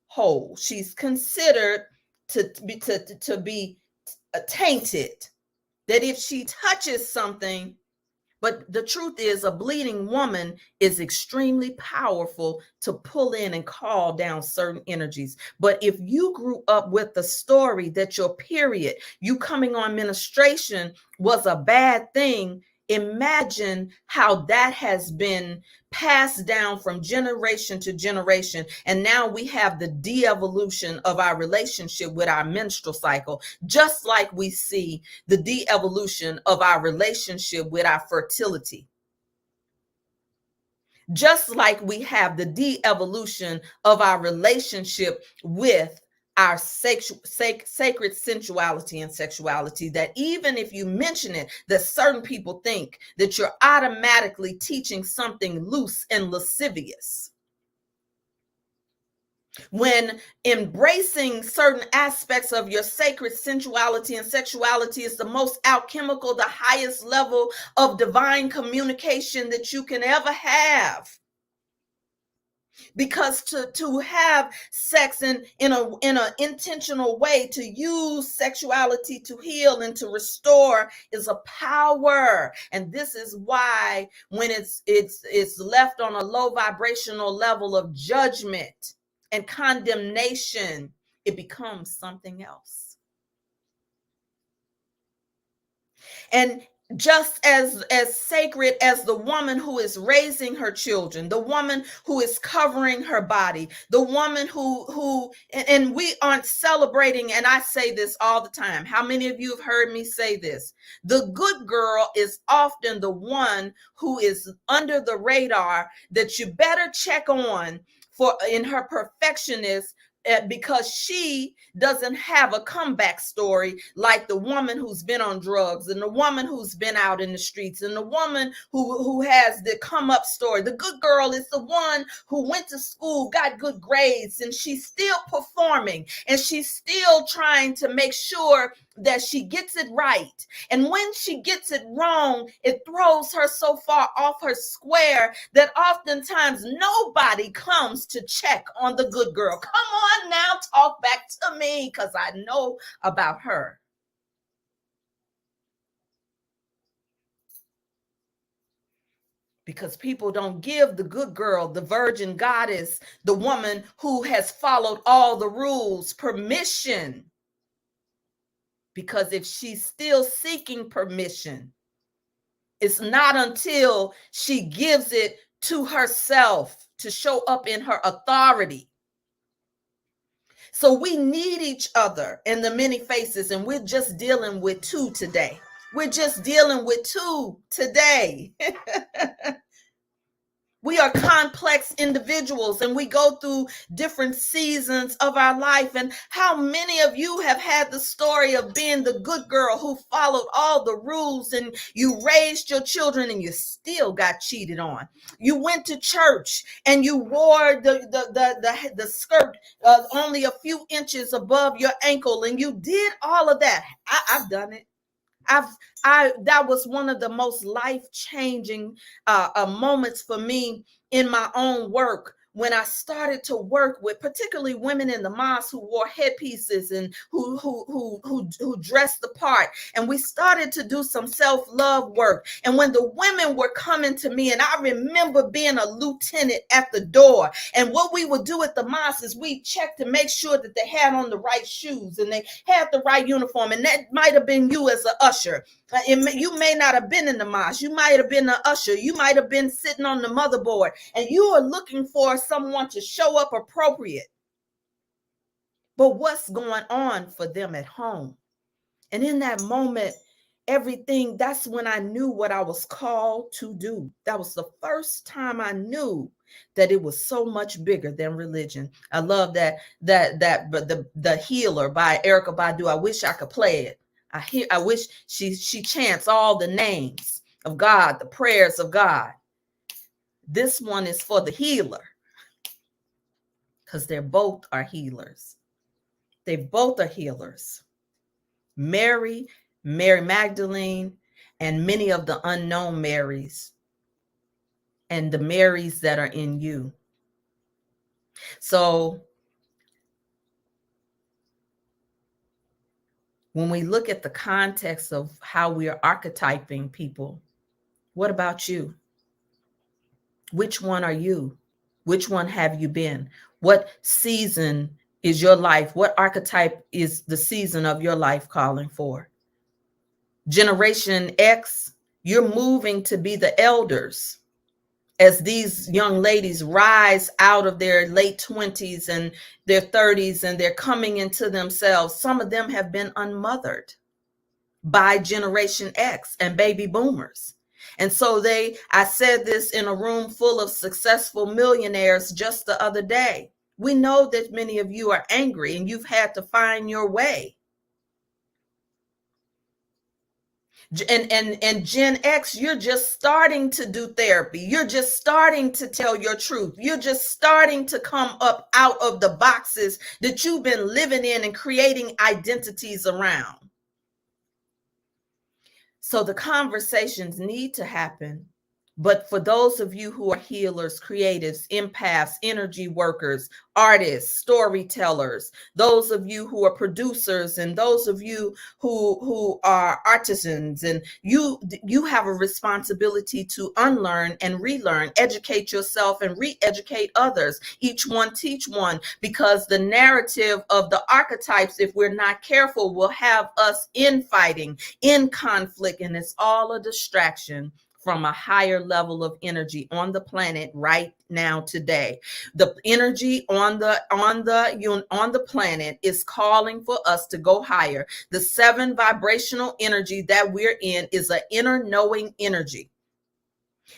whole. She's considered to be tainted. That if she touches something, but the truth is, a bleeding woman is extremely powerful to pull in and call down certain energies. But if you grew up with the story that your period, you coming on menstruation, was a bad thing, Imagine how that has been passed down from generation to generation. And now we have the de-evolution of our relationship with our menstrual cycle, just like we see the de-evolution of our relationship with our fertility. Just like we have the de-evolution of our relationship with our sacred sensuality and sexuality, that even if you mention it, that certain people think that you're automatically teaching something loose and lascivious. When embracing certain aspects of your sacred sensuality and sexuality is the most alchemical, the highest level of divine communication that you can ever have. Because to have sex in an intentional way, to use sexuality to heal and to restore, is a power. And this is why when it's left on a low vibrational level of judgment and condemnation, it becomes something else. And just as sacred as the woman who is raising her children, the woman who is covering her body, the woman who and we aren't celebrating, and I say this all the time. How many of you have heard me say this? The good girl is often the one who is under the radar that you better check on for in her perfectionist, because she doesn't have a comeback story like the woman who's been on drugs and the woman who's been out in the streets and the woman who has the come up story. The good girl is the one who went to school, got good grades, and she's still performing and she's still trying to make sure that she gets it right. And when she gets it wrong, it throws her so far off her square that oftentimes nobody comes to check on the good girl. Come on now, talk back to me, because I know about her. Because people don't give the good girl, the virgin goddess, the woman who has followed all the rules, permission. Because if she's still seeking permission, it's not until she gives it to herself to show up in her authority. So we need each other in the many faces, and we're just dealing with two today. We're just dealing with two today. We are complex individuals and we go through different seasons of our life. And how many of you have had the story of being the good girl who followed all the rules, and you raised your children and you still got cheated on? You went to church and you wore the skirt only a few inches above your ankle, and you did all of that. I've done it. That was one of the most life-changing moments for me in my own work, when I started to work with particularly women in the mosque who wore headpieces and who dressed the part. And we started to do some self-love work. And when the women were coming to me, and I remember being a lieutenant at the door, and what we would do at the mosque is we check to make sure that they had on the right shoes and they had the right uniform. And that might have been you as an usher. You may not have been in the mosque. You might have been an usher. You might have been sitting on the motherboard, and you are looking for someone to show up appropriate. But what's going on for them at home? And in that moment, that's when I knew what I was called to do. That was the first time I knew that it was so much bigger than religion. I love that the Healer by Erykah Badu. I wish I could play it. I wish she chants all the names of God, the prayers of God. This one is for the healer, because they both are healers. They both are healers. Mary Magdalene, and many of the unknown Marys, and the Marys that are in you. So when we look at the context of how we are archetyping people, what about you? Which one are you? Which one have you been? What season is your life? What archetype is the season of your life calling for? Generation X You're moving to be the elders as these young ladies rise out of their late 20s and their 30s, and they're coming into themselves. Some of them have been unmothered by Generation X and baby boomers. And so I said this in a room full of successful millionaires just the other day. We know that many of you are angry and you've had to find your way. And Gen X, you're just starting to do therapy. You're just starting to tell your truth. You're just starting to come up out of the boxes that you've been living in and creating identities around. So the conversations need to happen. But for those of you who are healers, creatives, empaths, energy workers, artists, storytellers, those of you who are producers, and those of you who are artisans, and you have a responsibility to unlearn and relearn, educate yourself and re-educate others. Each one teach one, because the narrative of the archetypes, if we're not careful, will have us infighting, in conflict, and it's all a distraction from a higher level of energy on the planet right now today. The energy on the planet is calling for us to go higher. The 7 vibrational energy that we're in is an inner knowing energy.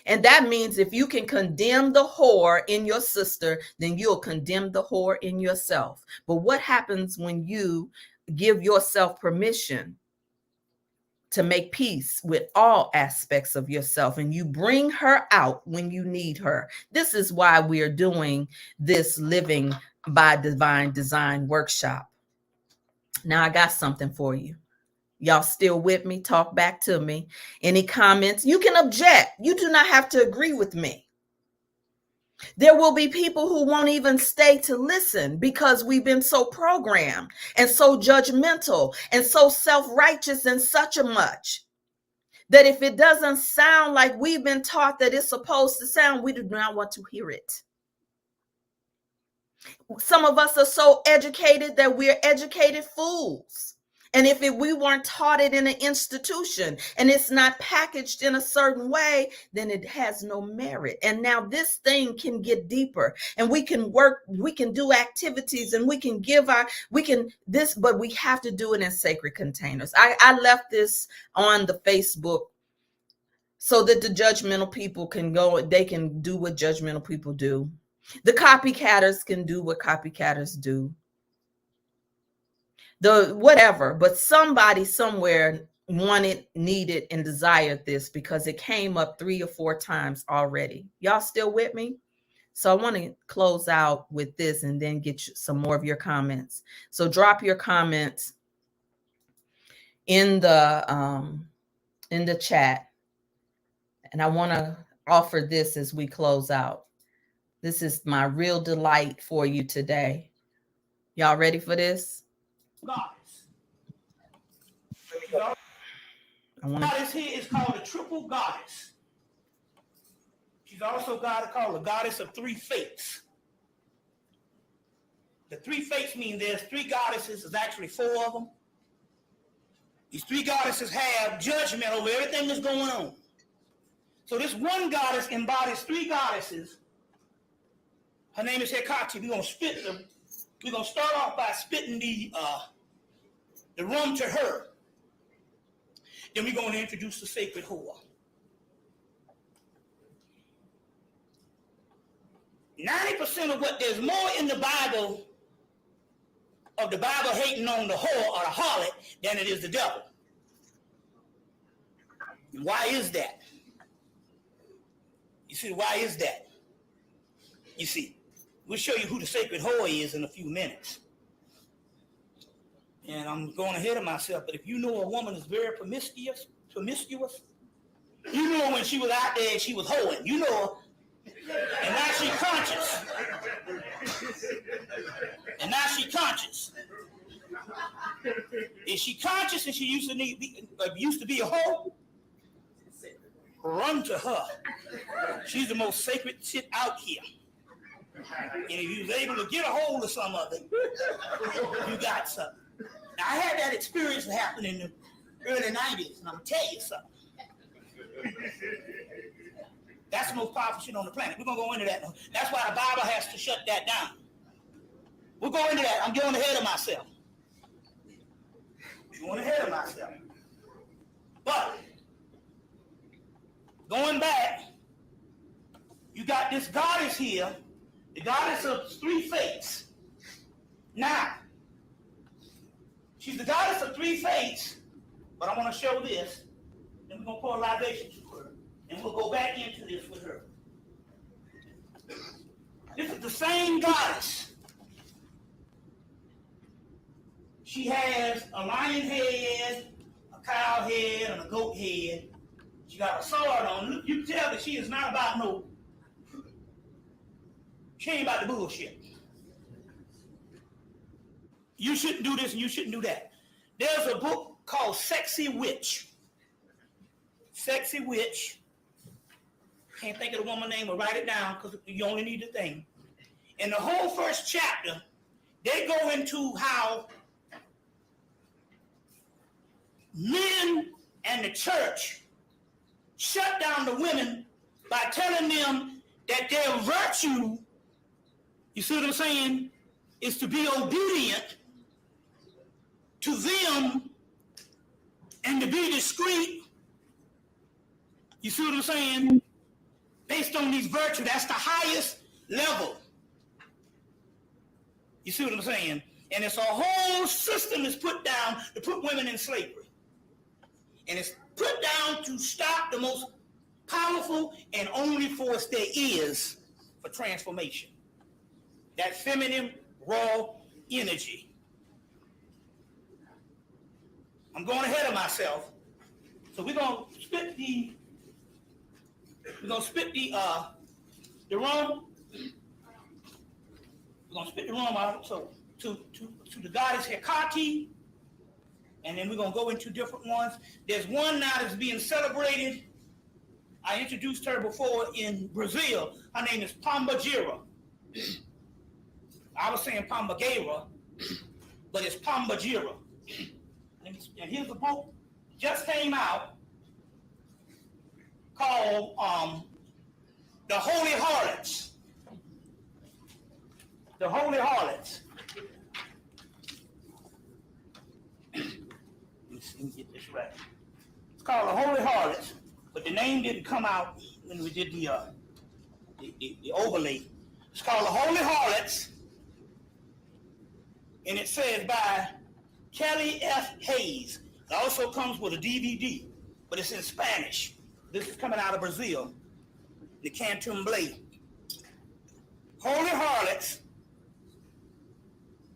And that means if you can condemn the whore in your sister, then you'll condemn the whore in yourself. But what happens when you give yourself permission to make peace with all aspects of yourself, and you bring her out when you need her? This is why we are doing this Living by Divine Design workshop. Now I got something for you. Y'all still with me? Talk back to me. Any comments? You can object. You do not have to agree with me. There will be people who won't even stay to listen because we've been so programmed and so judgmental and so self-righteous and such a much that if it doesn't sound like we've been taught that it's supposed to sound, we do not want to hear it. Some of us are so educated that we're educated fools. And if we weren't taught it in an institution and it's not packaged in a certain way, then it has no merit. And now this thing can get deeper, and we can work, we can do activities, and we can but we have to do it in sacred containers. I left this on the Facebook so that the judgmental people can go, they can do what judgmental people do. The copycatters can do what copycatters do. The whatever, but somebody somewhere wanted, needed, and desired this because it came up 3 or 4 times already. Y'all still with me? So I want to close out with this and then get some more of your comments. So drop your comments in the chat, and I want to offer this as we close out. This is my real delight for you today. Y'all ready for this? Goddess. Goddess here is called a triple goddess. She's also called a goddess of 3 fates. The 3 fates mean there's 3 goddesses. There's actually 4 of them. These 3 goddesses have judgment over everything that's going on. So this one goddess embodies 3 goddesses. Her name is Hecate. We're going to spit them. We're going to start off by spitting the rum to her. Then we're going to introduce the sacred whore. 90% of what there's more in the Bible, of the Bible hating on the whore or the harlot, than it is the devil. And why is that? You see, why is that? You see, we'll show you who the sacred whore is in a few minutes. And I'm going ahead of myself, but if you know a woman is very promiscuous, you know when she was out there and she was hoeing, you know her, and now she's conscious. And now she's conscious. Is she conscious and she used to be a hoe? Run to her. She's the most sacred shit out here. And if you was able to get a hold of some of it, you got something. Now, I had that experience happen in the early 90s, and I'm going to tell you something. That's the most powerful shit on the planet. We're going to go into that. That's why the Bible has to shut that down. We'll go into that. I'm going ahead of myself. But going back, you got this goddess here, the goddess of three fates. Now, she's the goddess of three fates, but I want to show this, and we're going to pour a libation to her, and we'll go back into this with her. This is the same goddess. She has a lion head, a cow head, and a goat head. She got a sword on. You can tell that she is not about no, she ain't about the bullshit. You shouldn't do this and you shouldn't do that. There's a book called Sexy Witch. Sexy Witch. Can't think of the woman's name, but write it down because you only need the thing. In the whole first chapter, they go into how men and the church shut down the women by telling them that their virtue, you see what I'm saying, is to be obedient to them and to be discreet. You see what I'm saying? Based on these virtues, that's the highest level. You see what I'm saying? And it's a whole system that's put down to put women in slavery. And it's put down to stop the most powerful and only force there is for transformation. That feminine, raw energy. I'm going ahead of myself. So we're going to spit the rum. We're going to spit the rum out so to the goddess Hecate. And then we're going to go into different ones. There's one now that's being celebrated. I introduced her before in Brazil. Her name is Pombagira. I was saying Pombagira, but it's Pombagira. And here's a book just came out called The Holy Harlots. The Holy Harlots. Let me get this right. It's called The Holy Harlots, but the name didn't come out when we did the overlay. It's called The Holy Harlots, and it says by Kelly F. Hayes. It also comes with a DVD, but it's in Spanish. This is coming out of Brazil, the Candomblé. Holy Harlots,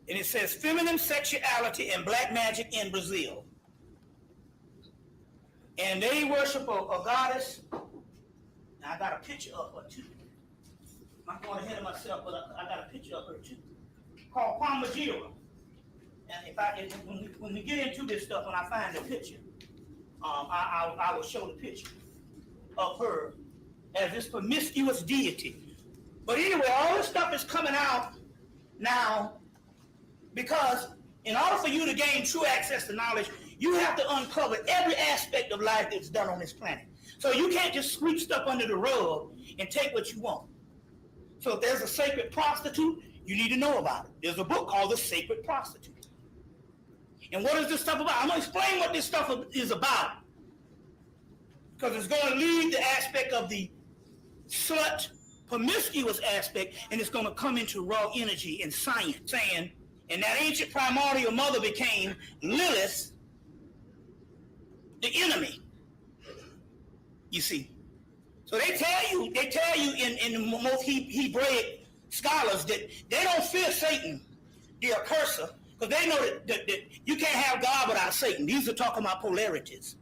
and it says feminine sexuality and black magic in Brazil. And they worship a goddess. Now I got a picture of her too. I'm going ahead of myself, but I got a picture of her too, called Pombagira. And when we get into this stuff, when I find the picture, I will show the picture of her as this promiscuous deity. But anyway, all this stuff is coming out now because in order for you to gain true access to knowledge, you have to uncover every aspect of life that's done on this planet. So you can't just sweep stuff under the rug and take what you want. So if there's a sacred prostitute, you need to know about it. There's a book called The Sacred Prostitute. And what is this stuff about? I'm going to explain what this stuff is about. Because it's going to lead the aspect of the slut, promiscuous aspect, and it's going to come into raw energy and science, saying, and that ancient primordial mother became Lilith, the enemy. You see. So they tell you in most Hebraic scholars that they don't fear Satan, the accursor, because they know that you can't have God without Satan. These are talking about polarities.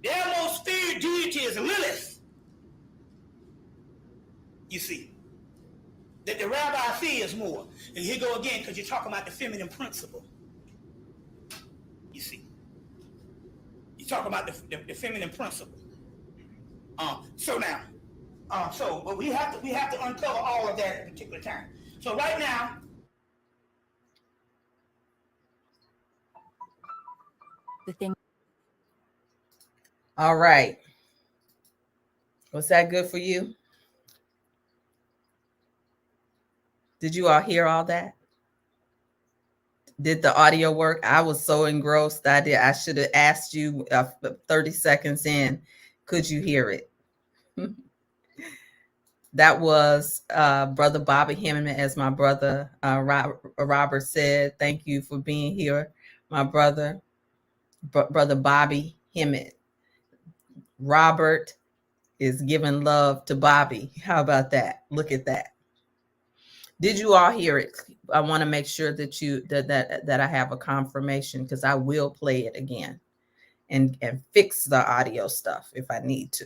Their most feared deity is Lilith. You see. That the rabbi fears more. And here go again, because you're talking about the feminine principle. You see. You're talking about the feminine principle. But we have to uncover all of that at a particular time. So right now, all right. Was that good for you? Did you all hear all that? Did the audio work? I was so engrossed. I should have asked you 30 seconds in. Could you hear it? That was Brother Bobby Hemmett, as my brother Robert said. Thank you for being here, my brother, Brother Bobby Hemmett. Robert is giving love to Bobby. How about that? Look at that. Did you all hear it? I want to make sure that that I have a confirmation, because I will play it again and fix the audio stuff if I need to.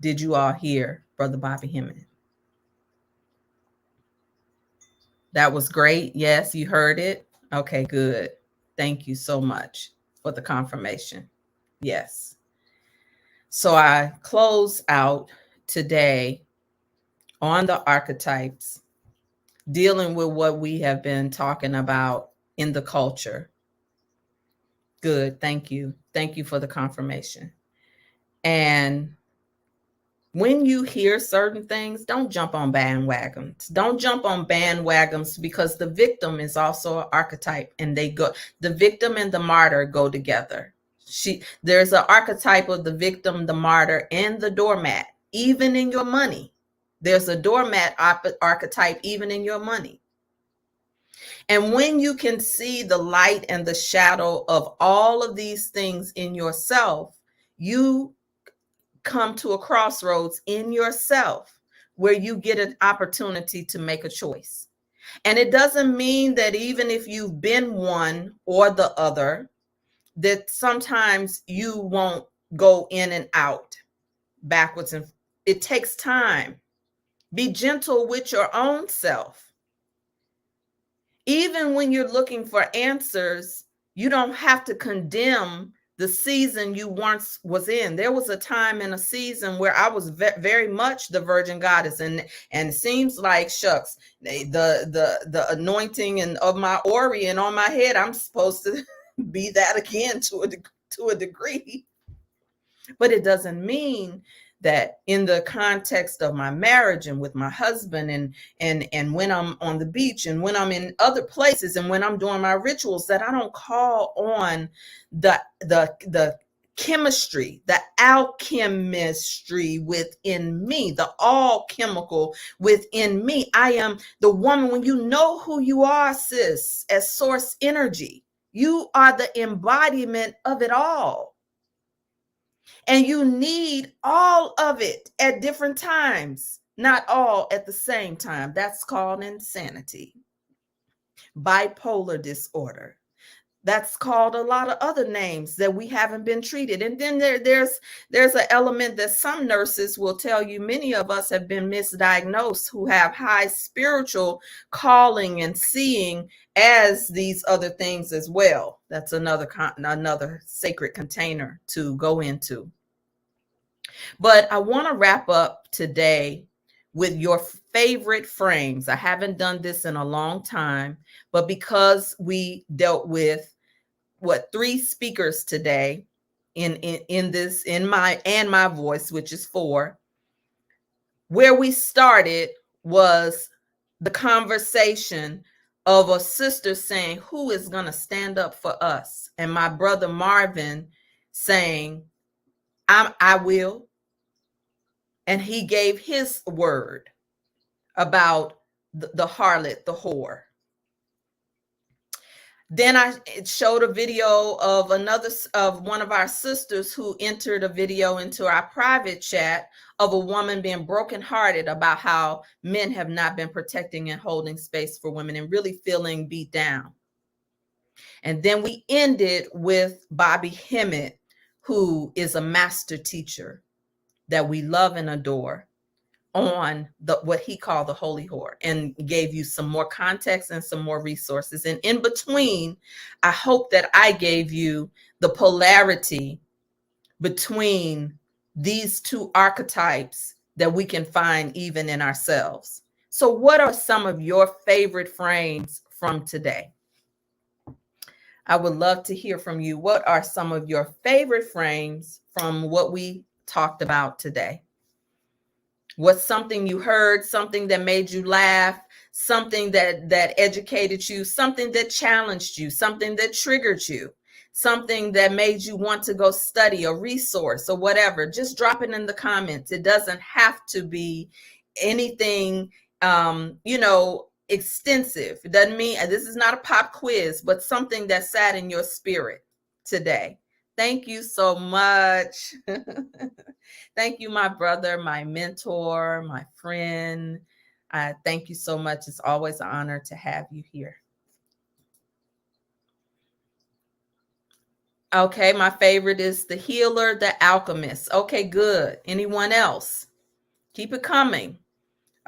Did you all hear Brother Bobby Hemmett? That was great. Yes, you heard it. Okay, good. Thank you so much for the confirmation. Yes. So I close out today on the archetypes, dealing with what we have been talking about in the culture. Good. Thank you. Thank you for the confirmation. And when you hear certain things, don't jump on bandwagons. Don't jump on bandwagons, because the victim is also an archetype, and the victim and the martyr go together. There's an archetype of the victim, the martyr, and the doormat. Even in your money, there's a doormat archetype even in your money. And when you can see the light and the shadow of all of these things in yourself, you come to a crossroads in yourself where you get an opportunity to make a choice. And it doesn't mean that even if you've been one or the other, that sometimes you won't go in and out, backwards, and it takes time. Be gentle with your own self. Even when you're looking for answers, you don't have to condemn the season you once was in. There was a time in a season where I was very much the virgin goddess, and it seems like, shucks, the anointing and of my Ori and on my head, I'm supposed to be that again to a degree. But it doesn't mean that in the context of my marriage and with my husband, and when I'm on the beach, and when I'm in other places, and when I'm doing my rituals, that I don't call on the chemistry, the alchemistry within me, the all chemical within me. I am the woman. When you know who you are, sis, as source energy, you are the embodiment of it all. And you need all of it at different times, not all at the same time. That's called insanity, bipolar disorder. That's called a lot of other names that we haven't been treated. And then there's an element that some nurses will tell you, many of us have been misdiagnosed, who have high spiritual calling and seeing as these other things as well. That's another sacred container to go into. But I want to wrap up today with your favorite frames. I haven't done this in a long time, but because we dealt with 3 speakers today in my voice, which is 4, where we started was the conversation of a sister saying, who is going to stand up for us? And my brother Marvin saying, I will. And he gave his word about the harlot, the whore. Then I showed a video of one of our sisters who entered a video into our private chat of a woman being brokenhearted about how men have not been protecting and holding space for women, and really feeling beat down. And then we ended with Bobby Hemmett, who is a master teacher that we love and adore, on what he called the holy whore, and gave you some more context and some more resources. And in between, I hope that I gave you the polarity between these 2 archetypes that we can find even in ourselves. So what are some of your favorite frames from today? I would love to hear from you. What are some of your favorite frames from what we talked about today? What's something you heard, something that made you laugh, something that educated you, something that challenged you, something that triggered you, something that made you want to go study a resource or whatever? Just drop it in the comments. It doesn't have to be anything extensive. It doesn't mean this is not a pop quiz, but something that sat in your spirit today. Thank you so much. Thank you, my brother, my mentor, my friend. Thank you so much. It's always an honor to have you here. Okay, my favorite is the healer, the alchemist. Okay, good. Anyone else? Keep it coming.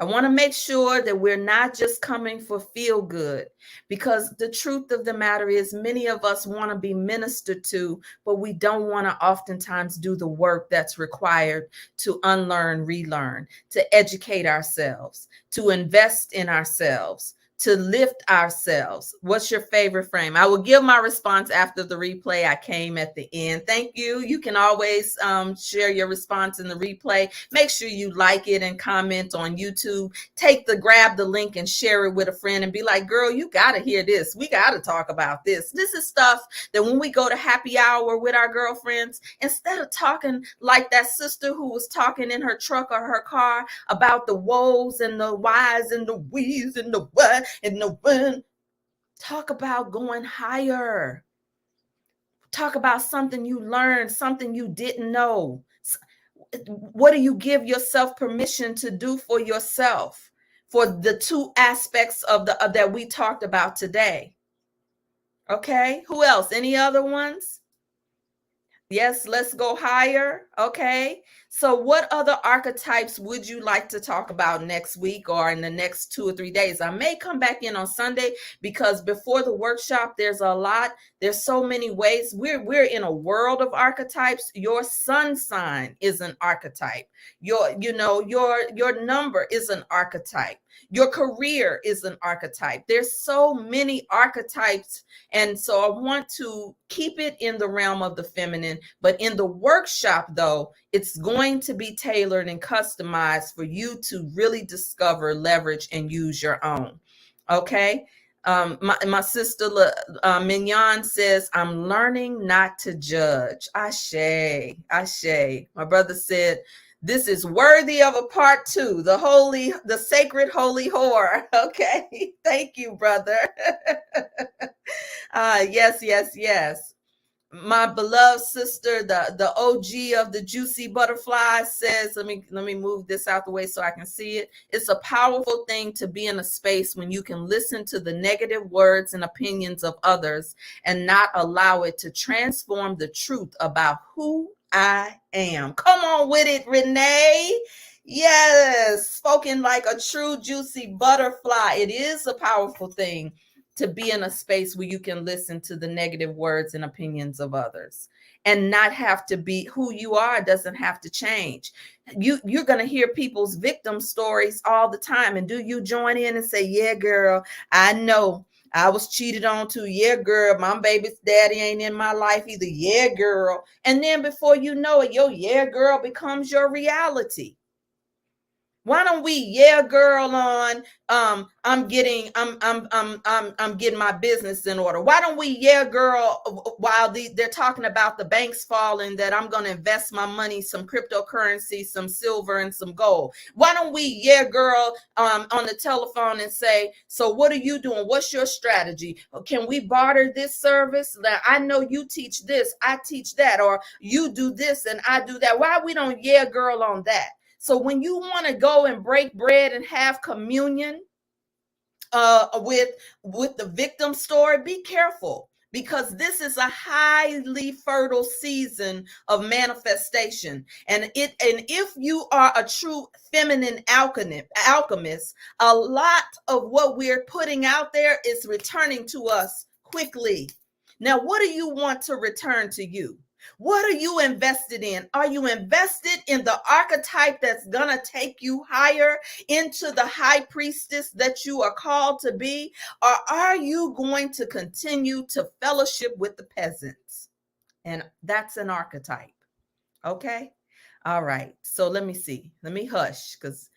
I want to make sure that we're not just coming for feel good, because the truth of the matter is many of us want to be ministered to, but we don't want to oftentimes do the work that's required to unlearn, relearn, to educate ourselves, to invest in ourselves, to lift ourselves. What's your favorite frame? I will give my response after the replay. I came at the end. Thank you. You can always share your response in the replay. Make sure you like it and comment on YouTube. Grab the link and share it with a friend and be like, girl, you got to hear this. We got to talk about this. This is stuff that when we go to happy hour with our girlfriends, instead of talking like that sister who was talking in her truck or her car about the woes and the whys and the we's and the what and the when, talk about going higher. Talk about something you learned, something you didn't know. What do you give yourself permission to do for yourself for the two aspects of that we talked about today? Okay, who else? Any other ones? Yes, let's go higher. Okay. So what other archetypes would you like to talk about next week or in the next 2 or 3 days? I may come back in on Sunday because before the workshop, there's a lot. There's so many ways. We're in a world of archetypes. Your sun sign is an archetype. Your number is an archetype. Your career is an archetype. There's so many archetypes. And so I want to keep it in the realm of the feminine, but in the workshop though, it's going to be tailored and customized for you to really discover, leverage, and use your own. Okay. My sister Mignon says, I'm learning not to judge. Ashe. My brother said, this is worthy of a part 2, the sacred holy whore. Okay. Thank you, brother. Yes. My beloved sister, the OG of the juicy butterfly says, let me move this out the way so I can see it. It's a powerful thing to be in a space when you can listen to the negative words and opinions of others and not allow it to transform the truth about who I am. Come on with it, Renee. Yes, spoken like a true juicy butterfly. It is a powerful thing to be in a space where you can listen to the negative words and opinions of others and not have to be who you are. Doesn't have to change. You're going to hear people's victim stories all the time. And do you join in and say, yeah, girl, I know I was cheated on too. Yeah, girl, my baby's daddy ain't in my life either. Yeah, girl. And then before you know it, your yeah, girl becomes your reality. Why don't we, yeah, girl, on I'm getting my business in order. Why don't we, yeah, girl, while they're talking about the banks falling, that I'm going to invest my money, some cryptocurrency, some silver, and some gold. Why don't we, yeah, girl, on the telephone and say, so what are you doing? What's your strategy? Can we barter this service? That I know you teach this, I teach that, or you do this and I do that. Why we don't, yeah, girl, on that? So when you want to go and break bread and have communion with the victim story, be careful, because this is a highly fertile season of manifestation. And if you are a true feminine alchemist, a lot of what we're putting out there is returning to us quickly. Now, what do you want to return to you? What are you invested in? Are you invested in the archetype that's going to take you higher into the high priestess that you are called to be? Or are you going to continue to fellowship with the peasants? And that's an archetype. Okay. All right. So let me see. Let me hush, because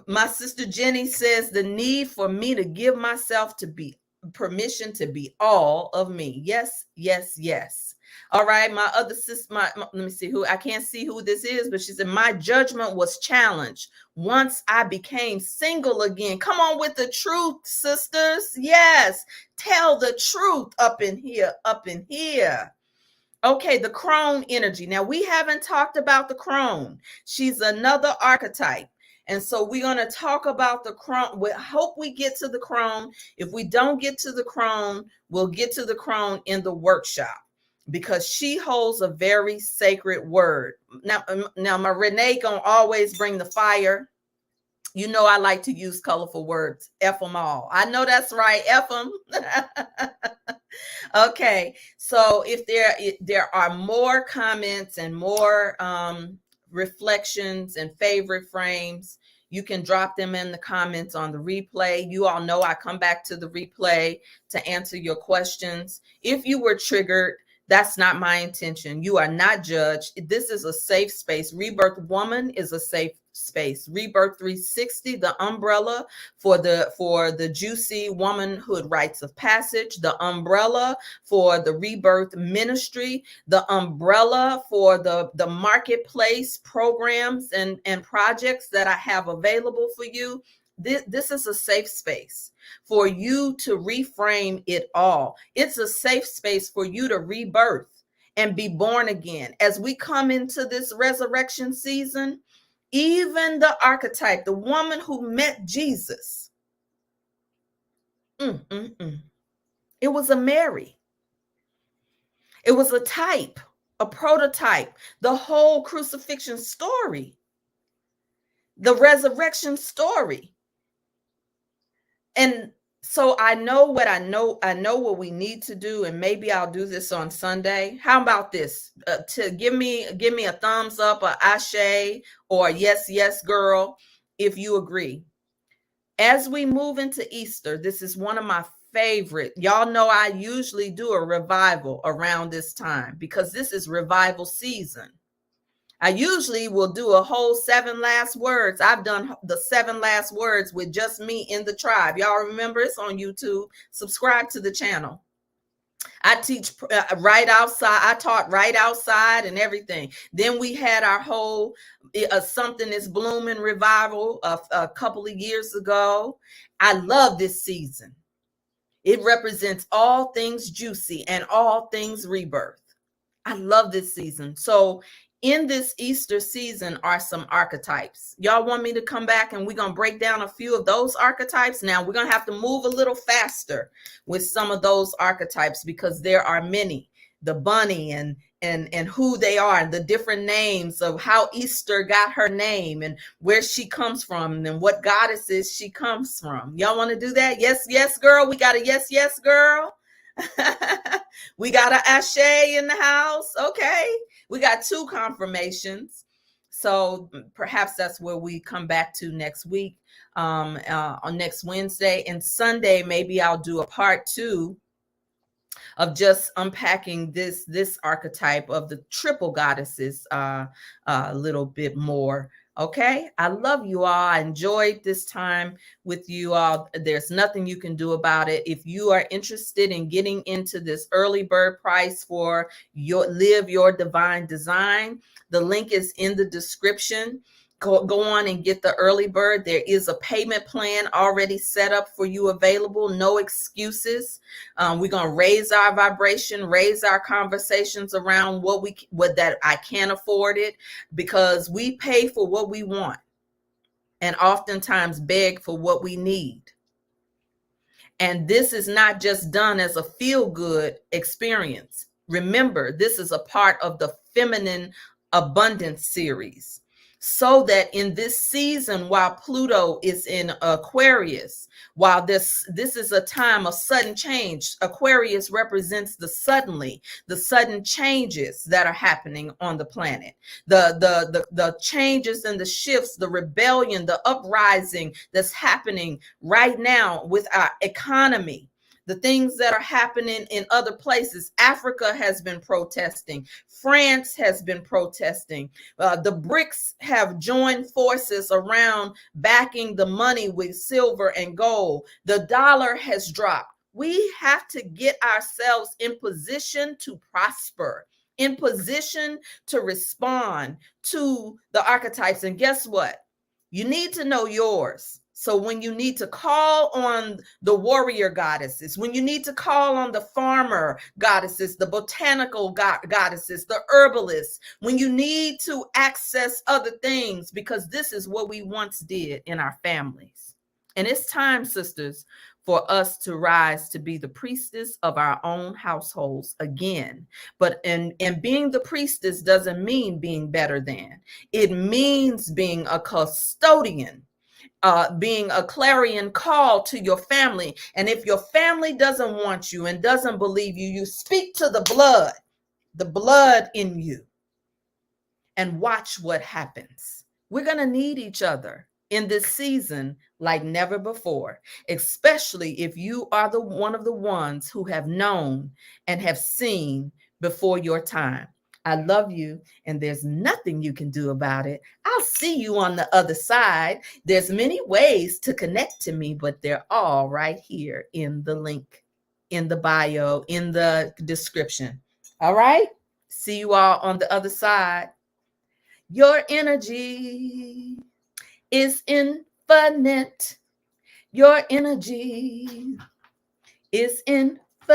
my sister Jenny says the need for me to give myself to be permission to be all of me. Yes, yes, yes. All right. My other sister, let me see who, I can't see who this is, but she said, my judgment was challenged once I became single again. Come on with the truth, sisters. Yes. Tell the truth up in here, up in here. Okay, the crone energy. Now, we haven't talked about the crone. She's another archetype. And so we're going to talk about the crone. We hope we get to the crone. If we don't get to the crone, we'll get to the crone in the workshop, because she holds a very sacred word. Now my Renee going to always bring the fire. You know, I like to use colorful words. F them all. I know that's right. F them. Okay. So if there are more comments and more reflections and favorite frames, you can drop them in the comments on the replay. You all know I come back to the replay to answer your questions. If you were triggered, that's not my intention. You are not judged. This is a safe space. Rebirth Woman is a safe space. Rebirth 360, the umbrella for the juicy womanhood rites of passage, the umbrella for the rebirth ministry, the umbrella for the marketplace programs and projects that I have available for you. This is a safe space for you to reframe it all. It's a safe space for you to rebirth and be born again. As we come into this resurrection season, even the archetype, the woman who met Jesus, it was a Mary. It was a type, a prototype, the whole crucifixion story, the resurrection story. And so I know what I know what we need to do, and maybe I'll do this on Sunday. How about this? To give me a thumbs up, or ashe, or yes, girl, if you agree. As we move into Easter, this is one of my favorite. Y'all know I usually do a revival around this time, because this is revival season. I usually will do a whole 7 last words. I've done the 7 last words with just me in the tribe. Y'all remember, it's on YouTube. Subscribe to the channel. I teach right outside. I taught right outside and everything. Then we had our whole Something is Blooming revival a couple of years ago. I love this season. It represents all things juicy and all things rebirth. I love this season. So in this Easter season are some archetypes. Y'all want me to come back and we're going to break down a few of those archetypes? Now we're going to have to move a little faster with some of those archetypes, because there are many. The bunny and who they are, and the different names of how Easter got her name and where she comes from and what goddesses she comes from. Y'all want to do that? Yes, girl. We got a yes, girl. We got an ashe in the house. Okay. We got 2 confirmations. So perhaps that's where we come back to next week, on next Wednesday. And Sunday, maybe I'll do a part 2 of just unpacking this archetype of the triple goddesses a little bit more. Okay, I love you all. I enjoyed this time with you all. There's nothing you can do about it. If you are interested in getting into this early bird price for Live Your Divine Design, the link is in the description. Go on and get the early bird. There is a payment plan already set up for you available. No excuses. We're going to raise our vibration, raise our conversations around what that I can't afford it, because we pay for what we want and oftentimes beg for what we need. And this is not just done as a feel-good experience. Remember, this is a part of the Feminine Abundance series. So that in this season, while Pluto is in Aquarius, while this is a time of sudden change, Aquarius represents the sudden changes that are happening on the planet, the changes and the shifts, the rebellion, the uprising that's happening right now with our economy, the things that are happening in other places. Africa has been protesting. France has been protesting. The BRICS have joined forces around backing the money with silver and gold. The dollar has dropped. We have to get ourselves in position to prosper, in position to respond to the archetypes. And guess what? You need to know yours. So when you need to call on the warrior goddesses, when you need to call on the farmer goddesses, the botanical goddesses, the herbalists, when you need to access other things, because this is what we once did in our families. And it's time, sisters, for us to rise to be the priestess of our own households again. But and being the priestess doesn't mean being better than. It means being a custodian, being a clarion call to your family. And if your family doesn't want you and doesn't believe you, you speak to the blood in you, and watch what happens. We're going to need each other in this season like never before, especially if you are one of the ones who have known and have seen before your time. I love you, and there's nothing you can do about it. I'll see you on the other side. There's many ways to connect to me, but they're all right here in the link, in the bio, in the description. All right? See you all on the other side. Your energy is infinite. Your energy is infinite.